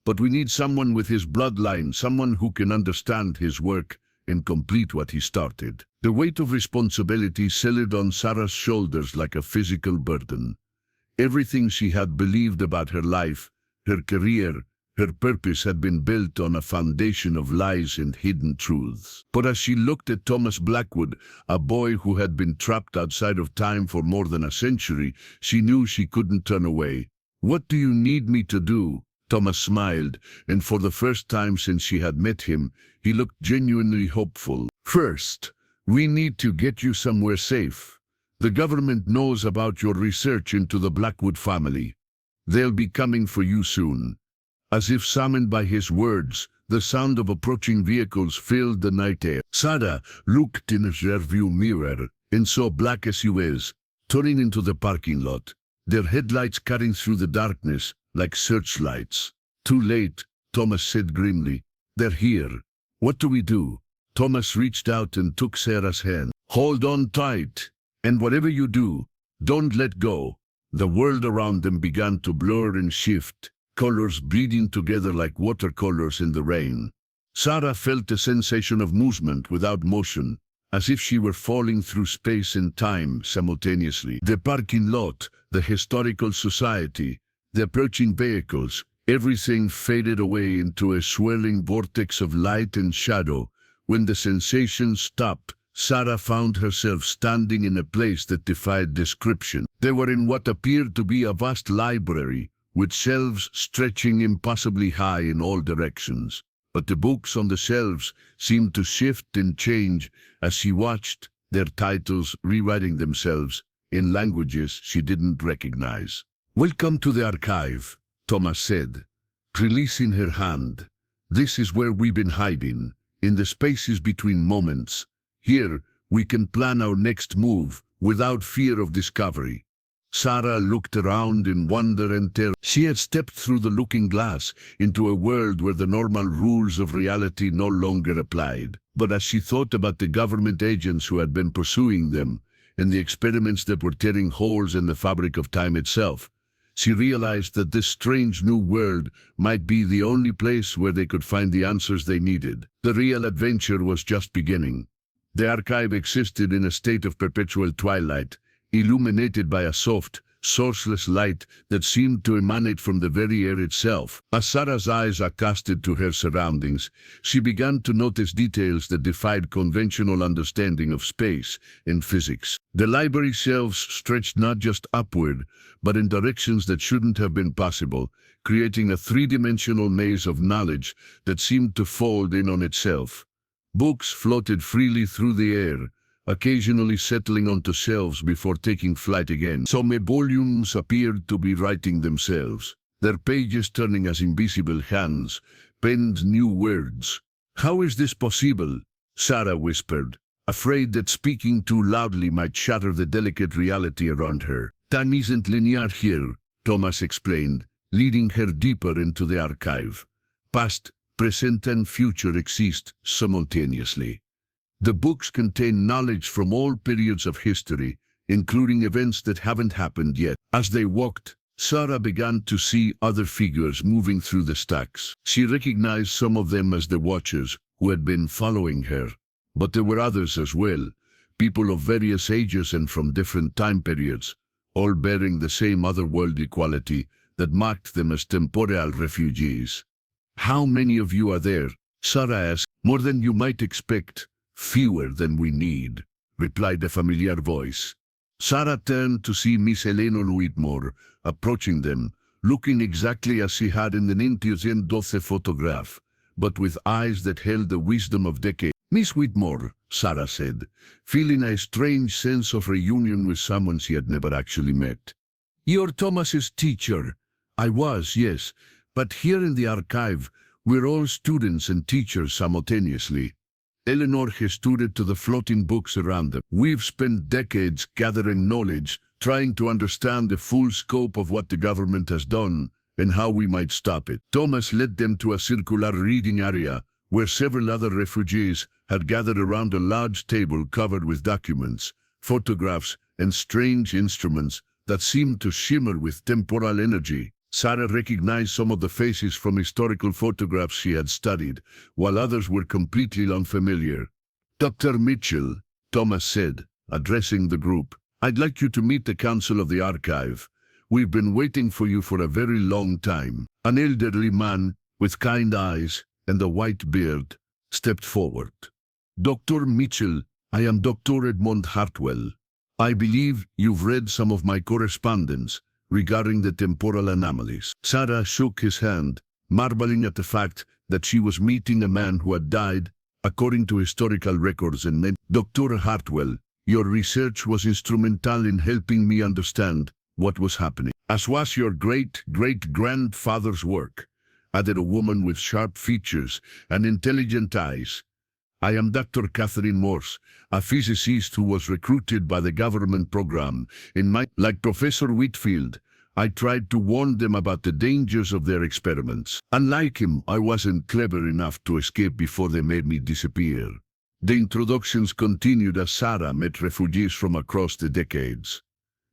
But we need someone with his bloodline, someone who can understand his work and complete what he started. The weight of responsibility settled on Sarah's shoulders like a physical burden. Everything she had believed about her life, her career, her purpose had been built on a foundation of lies and hidden truths. But as she looked at Thomas Blackwood, a boy who had been trapped outside of time for more than a century, she knew she couldn't turn away. What do you need me to do? Thomas smiled, and for the first time since she had met him, he looked genuinely hopeful. First, we need to get you somewhere safe. The government knows about your research into the Blackwood family. They'll be coming for you soon. As if summoned by his words, the sound of approaching vehicles filled the night air. Sarah looked in a rearview mirror and saw black SUVs turning into the parking lot, their headlights cutting through the darkness like searchlights. Too late, Thomas said grimly. They're here. What do we do? Thomas reached out and took Sarah's hand. Hold on tight, and whatever you do, don't let go. The world around them began to blur and shift, colors bleeding together like watercolors in the rain. Sarah felt a sensation of movement without motion, as if she were falling through space and time simultaneously. The parking lot, the historical society, the approaching vehicles, everything faded away into a swirling vortex of light and shadow. When the sensation stopped, Sarah found herself standing in a place that defied description. They were in what appeared to be a vast library, with shelves stretching impossibly high in all directions. But the books on the shelves seemed to shift and change as she watched, their titles rewriting themselves in languages she didn't recognize. Welcome to the archive, Thomas said, releasing her hand. This is where we've been hiding, in the spaces between moments. Here, we can plan our next move without fear of discovery. Sarah looked around in wonder and terror. She had stepped through the looking glass into a world where the normal rules of reality no longer applied. But as she thought about the government agents who had been pursuing them, and the experiments that were tearing holes in the fabric of time itself, She realized that this strange new world might be the only place where they could find the answers they needed. The real adventure was just beginning. The archive existed in a state of perpetual twilight, illuminated by a soft, sourceless light that seemed to emanate from the very air itself. As Sarah's eyes accosted to her surroundings, she began to notice details that defied conventional understanding of space and physics. The library shelves stretched not just upward, but in directions that shouldn't have been possible, creating a three-dimensional maze of knowledge that seemed to fold in on itself. Books floated freely through the air, occasionally settling onto shelves before taking flight again. Some volumes appeared to be writing themselves, their pages turning as invisible hands penned new words. "How is this possible?" Sarah whispered, afraid that speaking too loudly might shatter the delicate reality around her. "Time isn't linear here," Thomas explained, leading her deeper into the archive. "Past, present, and future exist simultaneously. The books contain knowledge from all periods of history, including events that haven't happened yet." As they walked, Sarah began to see other figures moving through the stacks. She recognized some of them as the Watchers who had been following her. But there were others as well, people of various ages and from different time periods, all bearing the same otherworldly quality that marked them as temporal refugees. "How many of you are there?" Sarah asked. "More than you might expect. Fewer than we need," replied a familiar voice. Sarah turned to see Miss Eleanor Whitmore approaching them, looking exactly as she had in the 1912 photograph, but with eyes that held the wisdom of decades. "Miss Whitmore," Sarah said, feeling a strange sense of reunion with someone she had never actually met. "You're Thomas's teacher." "I was, yes, but here in the archive, we're all students and teachers simultaneously." Eleanor gestured to the floating books around them. "We've spent decades gathering knowledge, trying to understand the full scope of what the government has done and how we might stop it." Thomas led them to a circular reading area where several other refugees had gathered around a large table covered with documents, photographs, and strange instruments that seemed to shimmer with temporal energy. Sarah recognized some of the faces from historical photographs she had studied, while others were completely unfamiliar. "Dr. Mitchell," Thomas said, addressing the group, "I'd like you to meet the Council of the Archive. We've been waiting for you for a very long time." An elderly man with kind eyes and a white beard stepped forward. "Dr. Mitchell, I am Dr. Edmond Hartwell. I believe you've read some of my correspondence regarding the temporal anomalies." Sarah shook his hand, marveling at the fact that she was meeting a man who had died, according to historical records, and meant, "Dr. Hartwell, your research was instrumental in helping me understand what was happening, as was your great-great-grandfather's work," added a woman with sharp features and intelligent eyes. "I am Dr. Catherine Morse, a physicist who was recruited by the government program. Like Professor Whitfield, I tried to warn them about the dangers of their experiments. Unlike him, I wasn't clever enough to escape before they made me disappear." The introductions continued as Sarah met refugees from across the decades.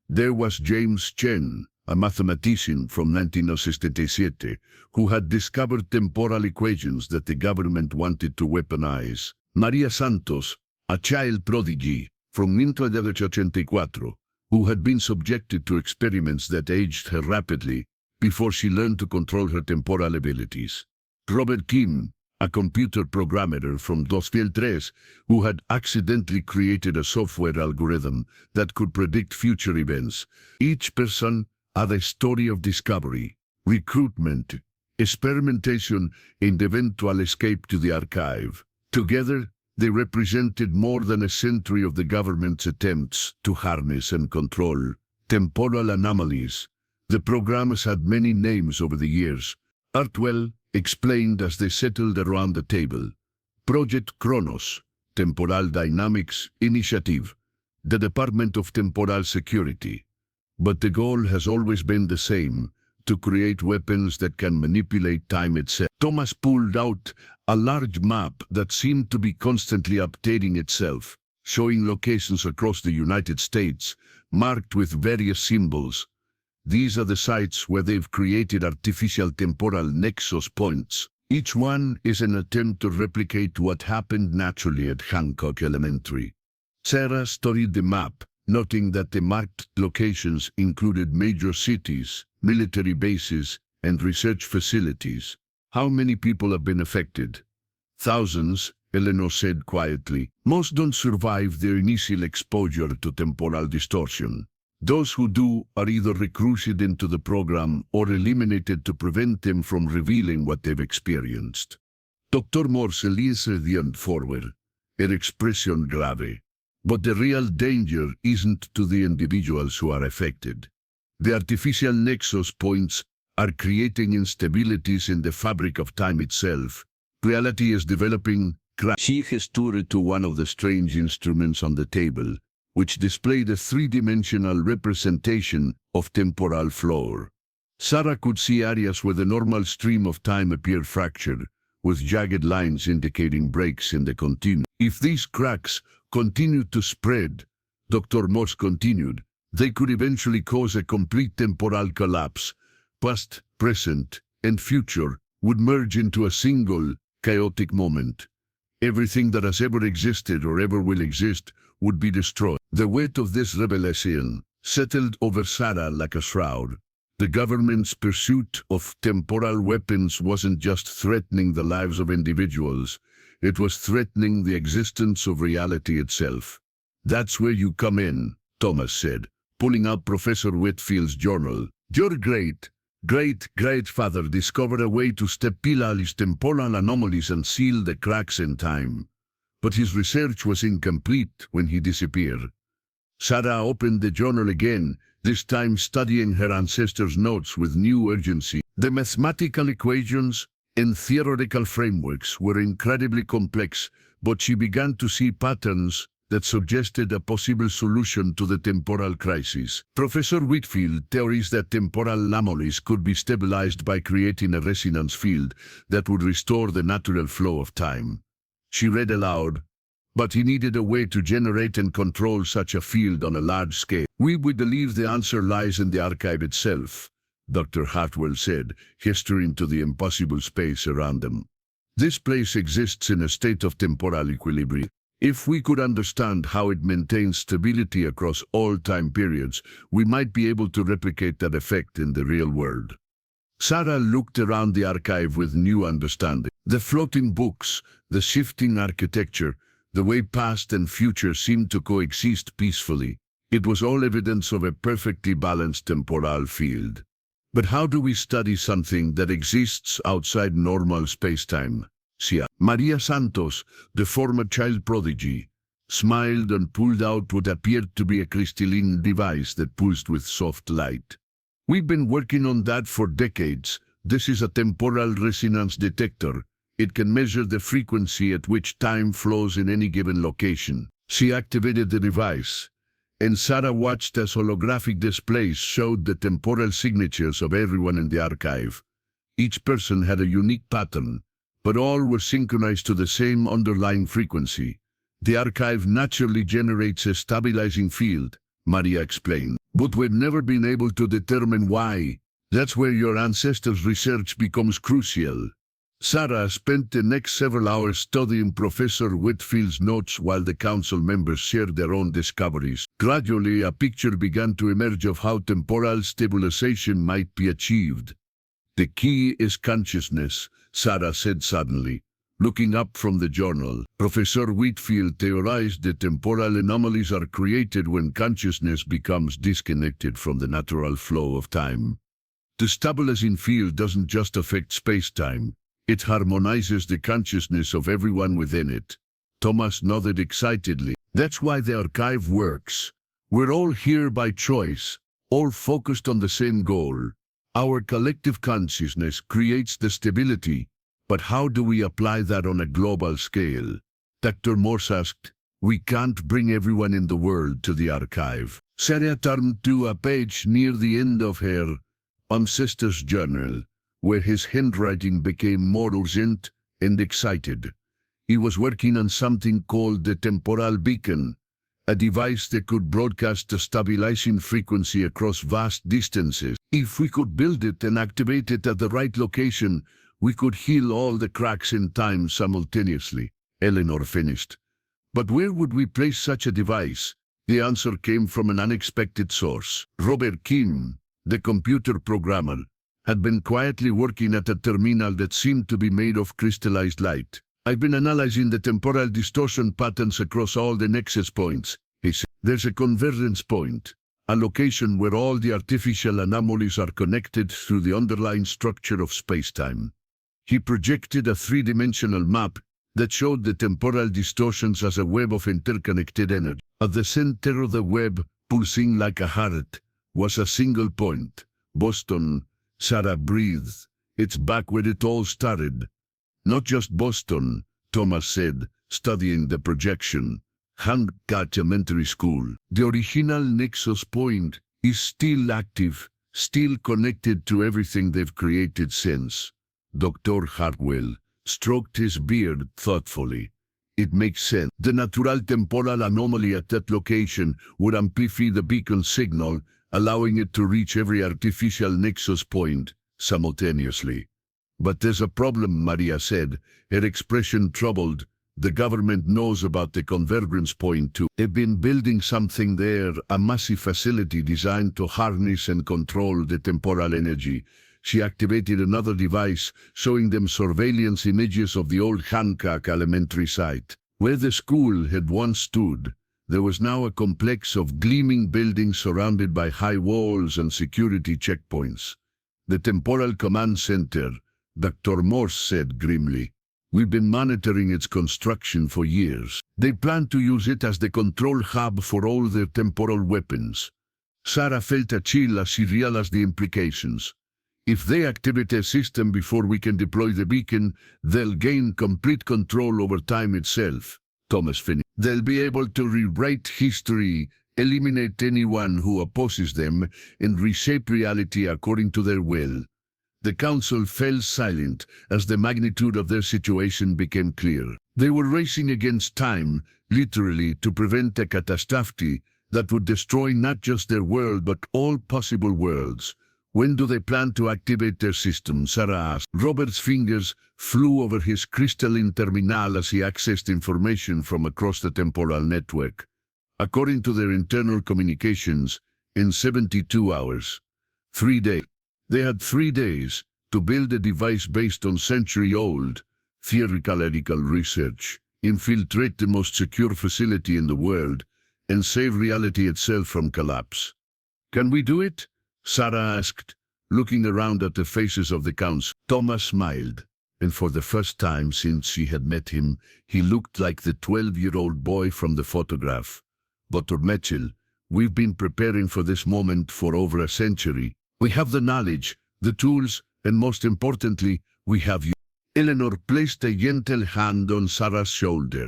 There was James Chen, a mathematician from 1967, who had discovered temporal equations that the government wanted to weaponize. Maria Santos, a child prodigy from 1984, who had been subjected to experiments that aged her rapidly before she learned to control her temporal abilities. Robert Kim, a computer programmer from 2003, who had accidentally created a software algorithm that could predict future events. Each person had a story of discovery, recruitment, experimentation, and eventual escape to the archive. Together, they represented more than a century of the government's attempts to harness and control temporal anomalies. The program has had many names over the years. Hartwell explained as they settled around the table. Project Kronos, Temporal Dynamics Initiative, the Department of Temporal Security. But the goal has always been the same, to create weapons that can manipulate time itself. Thomas pulled out a large map that seemed to be constantly updating itself, showing locations across the United States, marked with various symbols. These are the sites where they've created artificial temporal nexus points. Each one is an attempt to replicate what happened naturally at Hancock Elementary. Sarah studied the map, noting that the marked locations included major cities, military bases, and research facilities. How many people have been affected? Thousands, Eleanor said quietly. Most don't survive their initial exposure to temporal distortion. Those who do are either recruited into the program or eliminated to prevent them from revealing what they've experienced. Dr. Morse leaned forward, her expression grave. But the real danger isn't to the individuals who are affected. The artificial nexus points are creating instabilities in the fabric of time itself. Reality is developing. She gestured to one of the strange instruments on the table, which displayed a three-dimensional representation of temporal flow. Sarah could see areas where the normal stream of time appeared fractured, with jagged lines indicating breaks in the continuum. If these cracks continued to spread, Dr. Morse continued, they could eventually cause a complete temporal collapse. Past, present, and future would merge into a single, chaotic moment. Everything that has ever existed or ever will exist would be destroyed. The weight of this revelation settled over Sarah like a shroud. The government's pursuit of temporal weapons wasn't just threatening the lives of individuals, it was threatening the existence of reality itself. That's where you come in, Thomas said, pulling out Professor Whitfield's journal. Your great-great-grandfather discovered a way to stabilize temporal anomalies and seal the cracks in time. But his research was incomplete when he disappeared. Sarah opened the journal again, this time studying her ancestors' notes with new urgency. The mathematical equations and theoretical frameworks were incredibly complex, but she began to see patterns that suggested a possible solution to the temporal crisis. Professor Whitfield theorized that temporal anomalies could be stabilized by creating a resonance field that would restore the natural flow of time. She read aloud, but he needed a way to generate and control such a field on a large scale. We believe the answer lies in the archive itself, Dr. Hartwell said, gesturing to the impossible space around them. This place exists in a state of temporal equilibrium. If we could understand how it maintains stability across all time periods, we might be able to replicate that effect in the real world. Sarah looked around the archive with new understanding. The floating books, the shifting architecture, the way past and future seemed to coexist peacefully. It was all evidence of a perfectly balanced temporal field. But how do we study something that exists outside normal space-time? Maria Santos, the former child prodigy, smiled and pulled out what appeared to be a crystalline device that pulsed with soft light. We've been working on that for decades. This is a temporal resonance detector. It can measure the frequency at which time flows in any given location. She activated the device, and Sarah watched as holographic displays showed the temporal signatures of everyone in the archive. Each person had a unique pattern, but all were synchronized to the same underlying frequency. The archive naturally generates a stabilizing field, Maria explained. But we've never been able to determine why. That's where your ancestors' research becomes crucial. Sarah spent the next several hours studying Professor Whitfield's notes while the council members shared their own discoveries. Gradually, a picture began to emerge of how temporal stabilization might be achieved. The key is consciousness, Sarah said suddenly. Looking up from the journal, Professor Whitfield theorized that temporal anomalies are created when consciousness becomes disconnected from the natural flow of time. The stabilizing field doesn't just affect space-time, it harmonizes the consciousness of everyone within it. Thomas nodded excitedly. That's why the archive works. We're all here by choice, all focused on the same goal. Our collective consciousness creates the stability, but how do we apply that on a global scale? Dr. Morse asked. We can't bring everyone in the world to the archive. Sarah turned to a page near the end of her ancestor's journal, where his handwriting became more urgent and excited. He was working on something called the temporal beacon, a device that could broadcast a stabilizing frequency across vast distances. If we could build it and activate it at the right location, we could heal all the cracks in time simultaneously, Eleanor finished. But where would we place such a device? The answer came from an unexpected source. Robert Kim, the computer programmer, had been quietly working at a terminal that seemed to be made of crystallized light. I've been analyzing the temporal distortion patterns across all the nexus points, he said. There's a convergence point, a location where all the artificial anomalies are connected through the underlying structure of space-time. He projected a three-dimensional map that showed the temporal distortions as a web of interconnected energy. At the center of the web, pulsing like a heart, was a single point, Boston. Sarah breathed. It's back where it all started. Not just Boston, Thomas said, studying the projection. Hancock Elementary School. The original nexus point is still active, still connected to everything they've created since. Dr. Hartwell stroked his beard thoughtfully. It makes sense. The natural temporal anomaly at that location would amplify the beacon signal, allowing it to reach every artificial nexus point simultaneously. But there's a problem, Maria said, her expression troubled. The government knows about the convergence point too. They've been building something there, a massive facility designed to harness and control the temporal energy. She activated another device, showing them surveillance images of the old Hancock Elementary site. Where the school had once stood, there was now a complex of gleaming buildings surrounded by high walls and security checkpoints. The temporal command center, Dr. Morse said grimly. We've been monitoring its construction for years. They plan to use it as the control hub for all their temporal weapons. Sarah felt a chill as she realized the implications. If they activate a system before we can deploy the beacon, they'll gain complete control over time itself, Thomas finished. They'll be able to rewrite history, eliminate anyone who opposes them, and reshape reality according to their will. The council fell silent as the magnitude of their situation became clear. They were racing against time, literally, to prevent a catastrophe that would destroy not just their world but all possible worlds. When do they plan to activate their system? Sarah asked. Robert's fingers flew over his crystalline terminal as he accessed information from across the temporal network. According to their internal communications, in 72 hours. 3 days. They had 3 days to build a device based on century-old, theoretical research, infiltrate the most secure facility in the world, and save reality itself from collapse. Can we do it? Sarah asked, looking around at the faces of the council. Thomas smiled, and for the first time since she had met him, he looked like the 12-year-old boy from the photograph. Dr. Mitchell, we've been preparing for this moment for over a century. We have the knowledge, the tools, and most importantly, we have you. Eleanor placed a gentle hand on Sarah's shoulder.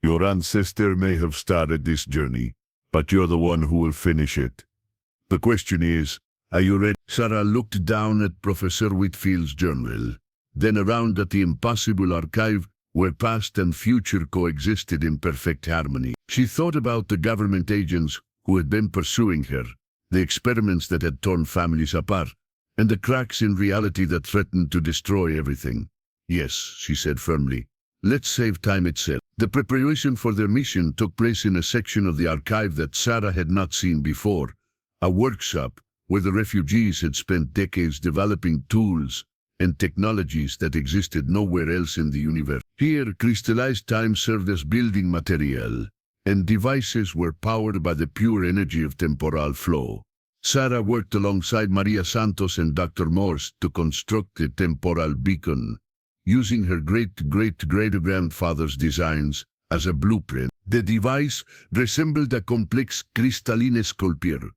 Your ancestor may have started this journey, but you're the one who will finish it. The question is, are you ready? Sarah looked down at Professor Whitfield's journal, then around at the impossible archive where past and future coexisted in perfect harmony. She thought about the government agents who had been pursuing her, the experiments that had torn families apart, and the cracks in reality that threatened to destroy everything. Yes, she said firmly. Let's save time itself. The preparation for their mission took place in a section of the archive that Sarah had not seen before, a workshop where the refugees had spent decades developing tools and technologies that existed nowhere else in the universe. Here, crystallized time served as building material, and devices were powered by the pure energy of temporal flow. Sarah worked alongside Maria Santos and Dr. Morse to construct the temporal beacon, using her great-great-great-grandfather's designs as a blueprint. The device resembled a complex crystalline sculpture,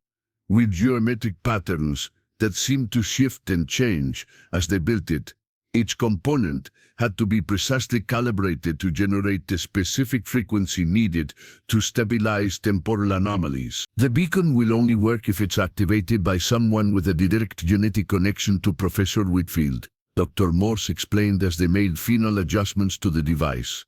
with geometric patterns that seemed to shift and change as they built it. Each component had to be precisely calibrated to generate the specific frequency needed to stabilize temporal anomalies. The beacon will only work if it's activated by someone with a direct genetic connection to Professor Whitfield, Dr. Morse explained as they made final adjustments to the device.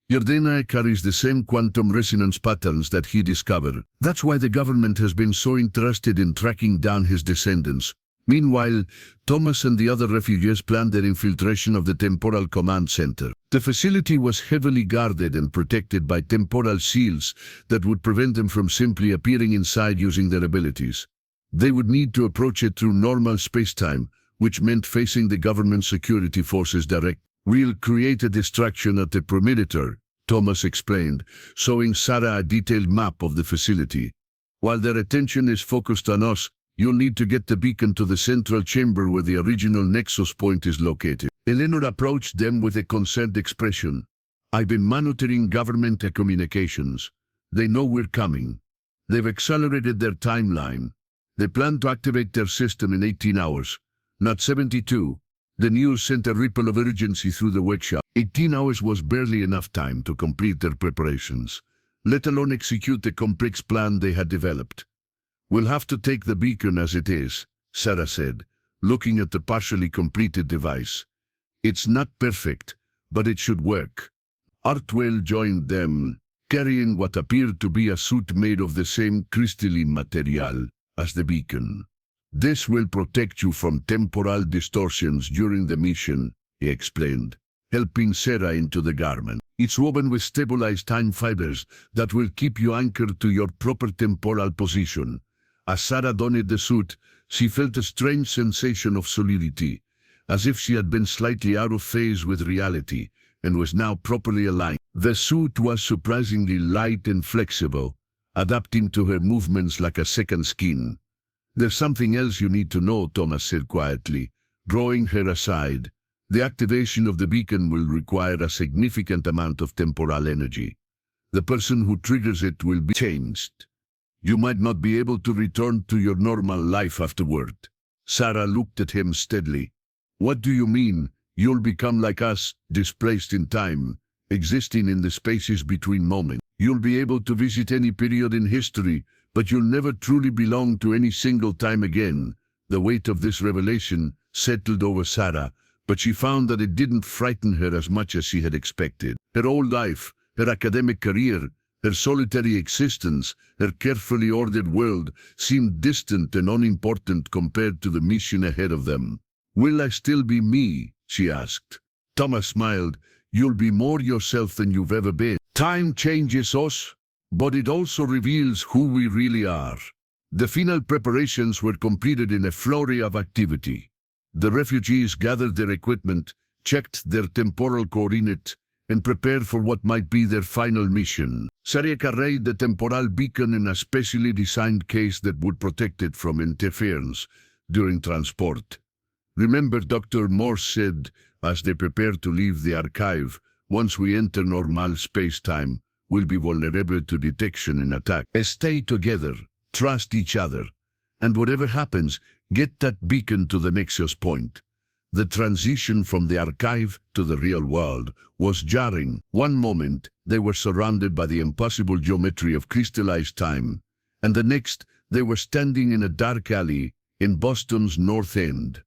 Your DNA carries the same quantum resonance patterns that he discovered. That's why the government has been so interested in tracking down his descendants. Meanwhile, Thomas and the other refugees planned their infiltration of the Temporal Command Center. The facility was heavily guarded and protected by temporal seals that would prevent them from simply appearing inside using their abilities. They would need to approach it through normal space-time, which meant facing the government security forces direct. "We'll create a distraction at the perimeter," Thomas explained, showing Sarah a detailed map of the facility. "While their attention is focused on us, you'll need to get the beacon to the central chamber where the original Nexus point is located." Eleanor approached them with a concerned expression. "I've been monitoring government communications. They know we're coming. They've accelerated their timeline. They plan to activate their system in 18 hours, not 72. The news sent a ripple of urgency through the workshop. 18 hours was barely enough time to complete their preparations, let alone execute the complex plan they had developed. "We'll have to take the beacon as it is," Sarah said, looking at the partially completed device. "It's not perfect, but it should work." Artwell joined them, carrying what appeared to be a suit made of the same crystalline material as the beacon. "This will protect you from temporal distortions during the mission," he explained, helping Sarah into the garment. "It's woven with stabilized time fibers that will keep you anchored to your proper temporal position." As Sarah donned the suit, she felt a strange sensation of solidity, as if she had been slightly out of phase with reality and was now properly aligned. The suit was surprisingly light and flexible, adapting to her movements like a second skin. "There's something else you need to know," Thomas said quietly, drawing her aside. "The activation of the beacon will require a significant amount of temporal energy. The person who triggers it will be changed. You might not be able to return to your normal life afterward." Sarah looked at him steadily. "What do you mean? You'll become like us, displaced in time, existing in the spaces between moments. You'll be able to visit any period in history, but you'll never truly belong to any single time again." The weight of this revelation settled over Sarah, but she found that it didn't frighten her as much as she had expected. Her old life, her academic career, her solitary existence, her carefully ordered world seemed distant and unimportant compared to the mission ahead of them. "Will I still be me?" she asked. Thomas smiled. "You'll be more yourself than you've ever been. Time changes us, but it also reveals who we really are." The final preparations were completed in a flurry of activity. The refugees gathered their equipment, checked their temporal coordinate, and prepared for what might be their final mission. Sarah carried the temporal beacon in a specially designed case that would protect it from interference during transport. "Remember," Dr. Morse said as they prepared to leave the archive, "once we enter normal space-time, we'll be vulnerable to detection and attack. Stay together, trust each other, and whatever happens, get that beacon to the Nexus point." The transition from the archive to the real world was jarring. One moment, they were surrounded by the impossible geometry of crystallized time, and the next, they were standing in a dark alley in Boston's North End.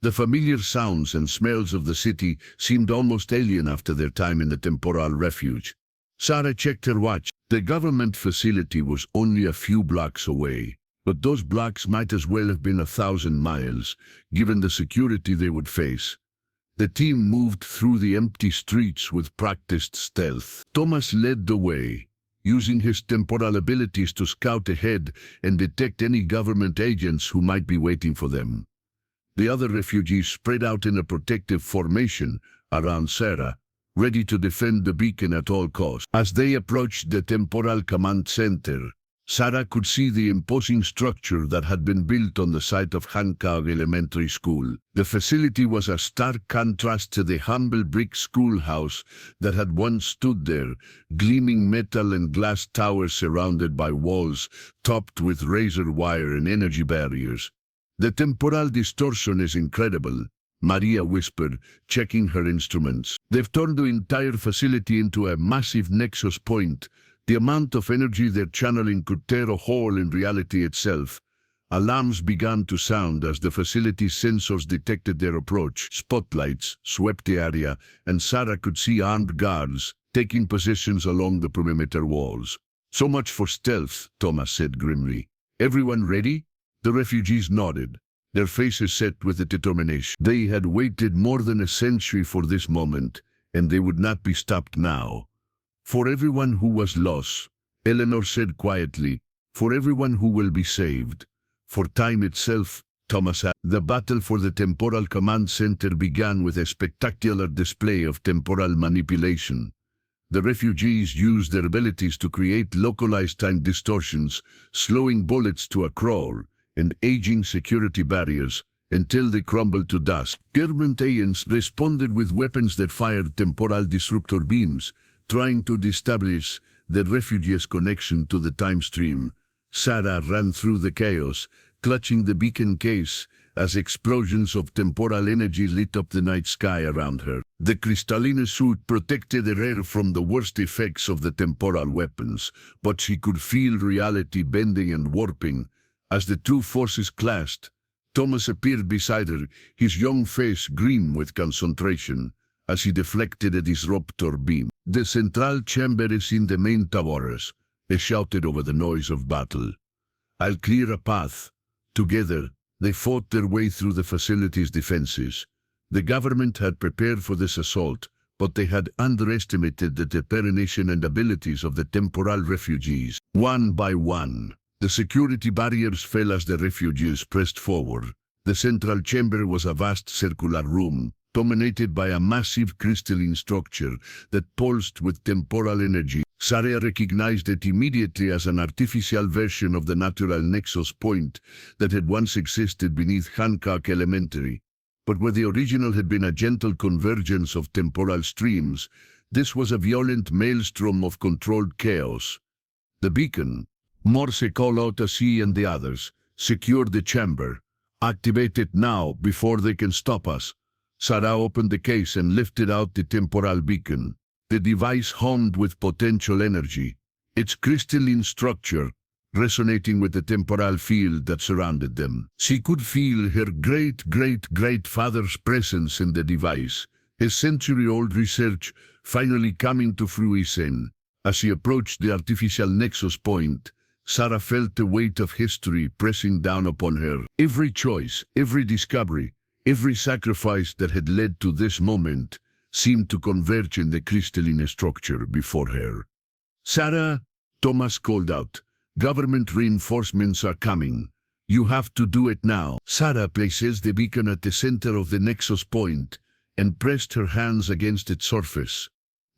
The familiar sounds and smells of the city seemed almost alien after their time in the temporal refuge. Sarah checked her watch. The government facility was only a few blocks away. But those blocks might as well have been 1,000 miles, given the security they would face. The team moved through the empty streets with practiced stealth. Thomas led the way, using his temporal abilities to scout ahead and detect any government agents who might be waiting for them. The other refugees spread out in a protective formation around Sarah, ready to defend the beacon at all costs. As they approached the Temporal Command Center, Sarah could see the imposing structure that had been built on the site of Hancock Elementary School. The facility was a stark contrast to the humble brick schoolhouse that had once stood there, gleaming metal and glass towers surrounded by walls topped with razor wire and energy barriers. "The temporal distortion is incredible," Maria whispered, checking her instruments. "They've turned the entire facility into a massive nexus point. The amount of energy they're channeling could tear a hole in reality itself." Alarms began to sound as the facility's sensors detected their approach. Spotlights swept the area, and Sarah could see armed guards taking positions along the perimeter walls. "So much for stealth," Thomas said grimly. "Everyone ready?" The refugees nodded, their faces set with a determination. They had waited more than a century for this moment, and they would not be stopped now. "For everyone who was lost," Eleanor said quietly, "for everyone who will be saved. For time itself," Thomas added. The battle for the temporal command center began with a spectacular display of temporal manipulation. The refugees used their abilities to create localized time distortions, slowing bullets to a crawl, and aging security barriers until they crumbled to dust. Government agents responded with weapons that fired temporal disruptor beams, trying to establish the refugees' connection to the time stream. Sarah ran through the chaos, clutching the beacon case as explosions of temporal energy lit up the night sky around her. The crystalline suit protected her from the worst effects of the temporal weapons, but she could feel reality bending and warping. As the two forces clashed, Thomas appeared beside her, his young face grim with concentration, as he deflected a disruptor beam. "The central chamber is in the main towers," he shouted over the noise of battle. "I'll clear a path." Together, they fought their way through the facility's defenses. The government had prepared for this assault, but they had underestimated the determination and abilities of the temporal refugees. One by one, the security barriers fell as the refugees pressed forward. The central chamber was a vast circular room, dominated by a massive crystalline structure that pulsed with temporal energy. Sarah recognized it immediately as an artificial version of the natural Nexus Point that had once existed beneath Hancock Elementary. But where the original had been a gentle convergence of temporal streams, this was a violent maelstrom of controlled chaos. The beacon, Morse called out to she and the others, "Secure the chamber. Activate it now before they can stop us." Sarah opened the case and lifted out the temporal beacon. The device hummed with potential energy, its crystalline structure resonating with the temporal field that surrounded them. She could feel her great-great-great-father's presence in the device, his century-old research finally coming to fruition. As she approached the artificial Nexus Point, Sarah felt the weight of history pressing down upon her. Every choice, every discovery, every sacrifice that had led to this moment seemed to converge in the crystalline structure before her. "Sarah," Thomas called out, "government reinforcements are coming. You have to do it now." Sarah places the beacon at the center of the Nexus Point and pressed her hands against its surface.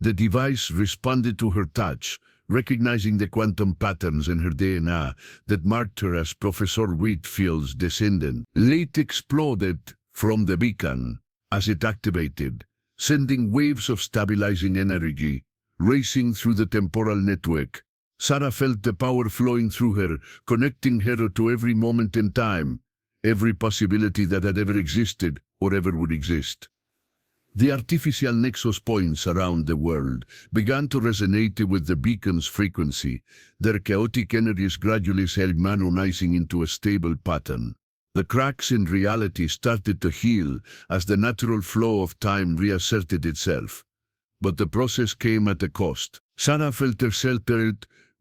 The device responded to her touch, recognizing the quantum patterns in her DNA that marked her as Professor Whitfield's descendant. Light exploded from the beacon as it activated, sending waves of stabilizing energy racing through the temporal network. Sarah felt the power flowing through her, connecting her to every moment in time, every possibility that had ever existed or ever would exist. The artificial Nexus points around the world began to resonate with the beacon's frequency, their chaotic energies gradually harmonizing into a stable pattern. The cracks in reality started to heal as the natural flow of time reasserted itself. But the process came at a cost. Sarah felt herself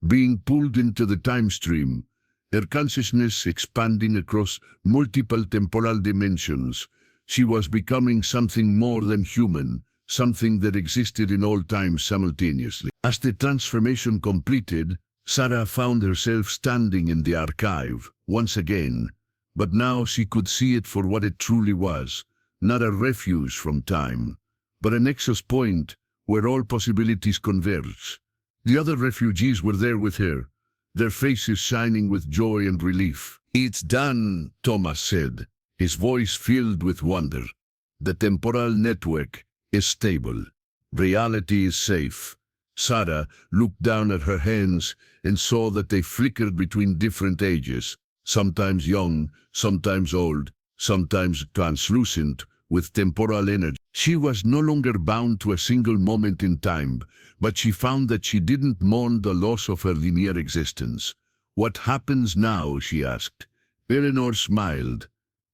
being pulled into the time stream, her consciousness expanding across multiple temporal dimensions. She was becoming something more than human, something that existed in all time simultaneously. As the transformation completed, Sarah found herself standing in the archive once again. But now she could see it for what it truly was, not a refuge from time, but a Nexus Point where all possibilities converge. The other refugees were there with her, their faces shining with joy and relief. "It's done," Thomas said, his voice filled with wonder. "The temporal network is stable. Reality is safe." Sarah looked down at her hands and saw that they flickered between different ages, sometimes young, sometimes old, sometimes translucent, with temporal energy. She was no longer bound to a single moment in time, but she found that she didn't mourn the loss of her linear existence. "What happens now?" she asked. Eleanor smiled.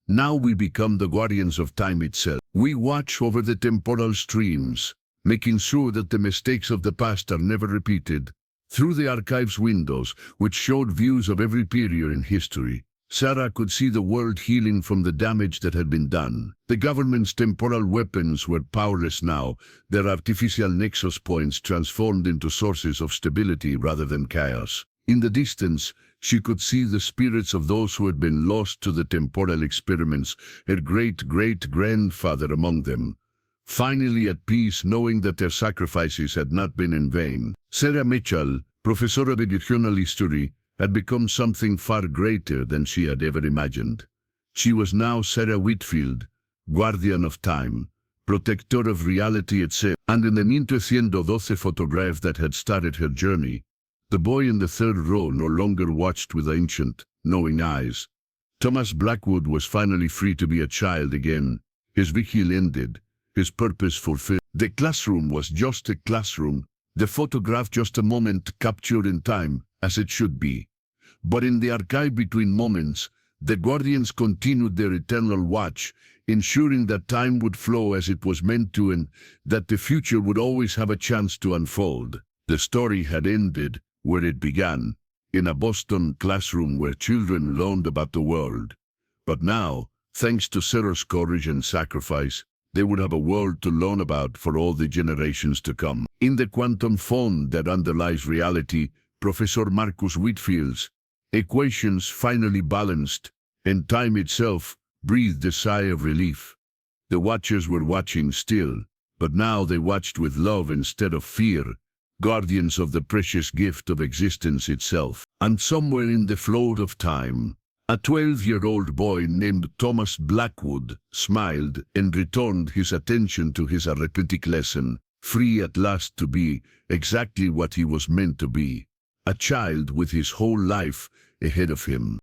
"Now we become the guardians of time itself. We watch over the temporal streams, making sure that the mistakes of the past are never repeated. Through the archive's windows, which showed views of every period in history, Sarah could see the world healing from the damage that had been done. The government's temporal weapons were powerless now, their artificial nexus points transformed into sources of stability rather than chaos. In the distance, she could see the spirits of those who had been lost to the temporal experiments, her great-great-grandfather among them, finally at peace knowing that their sacrifices had not been in vain. Sarah Mitchell, professor of educational history, had become something far greater than she had ever imagined. She was now Sarah Whitfield, guardian of time, protector of reality itself, and in the 1912 photograph that had started her journey, the boy in the third row no longer watched with ancient, knowing eyes. Thomas Blackwood was finally free to be a child again. His vigil ended, his purpose fulfilled. The classroom was just a classroom, the photograph just a moment captured in time, as it should be. But in the archive between moments, the guardians continued their eternal watch, ensuring that time would flow as it was meant to and that the future would always have a chance to unfold. The story had ended where it began, in a Boston classroom where children learned about the world. But now, thanks to Sarah's courage and sacrifice, they would have a world to learn about for all the generations to come. In the quantum font that underlies reality, Professor Marcus Whitfield's equations finally balanced, and time itself breathed a sigh of relief. The watchers were watching still, but now they watched with love instead of fear, guardians of the precious gift of existence itself. And somewhere in the float of time, a 12-year-old boy named Thomas Blackwood smiled and returned his attention to his arithmetic lesson, free at last to be exactly what he was meant to be, a child with his whole life ahead of him.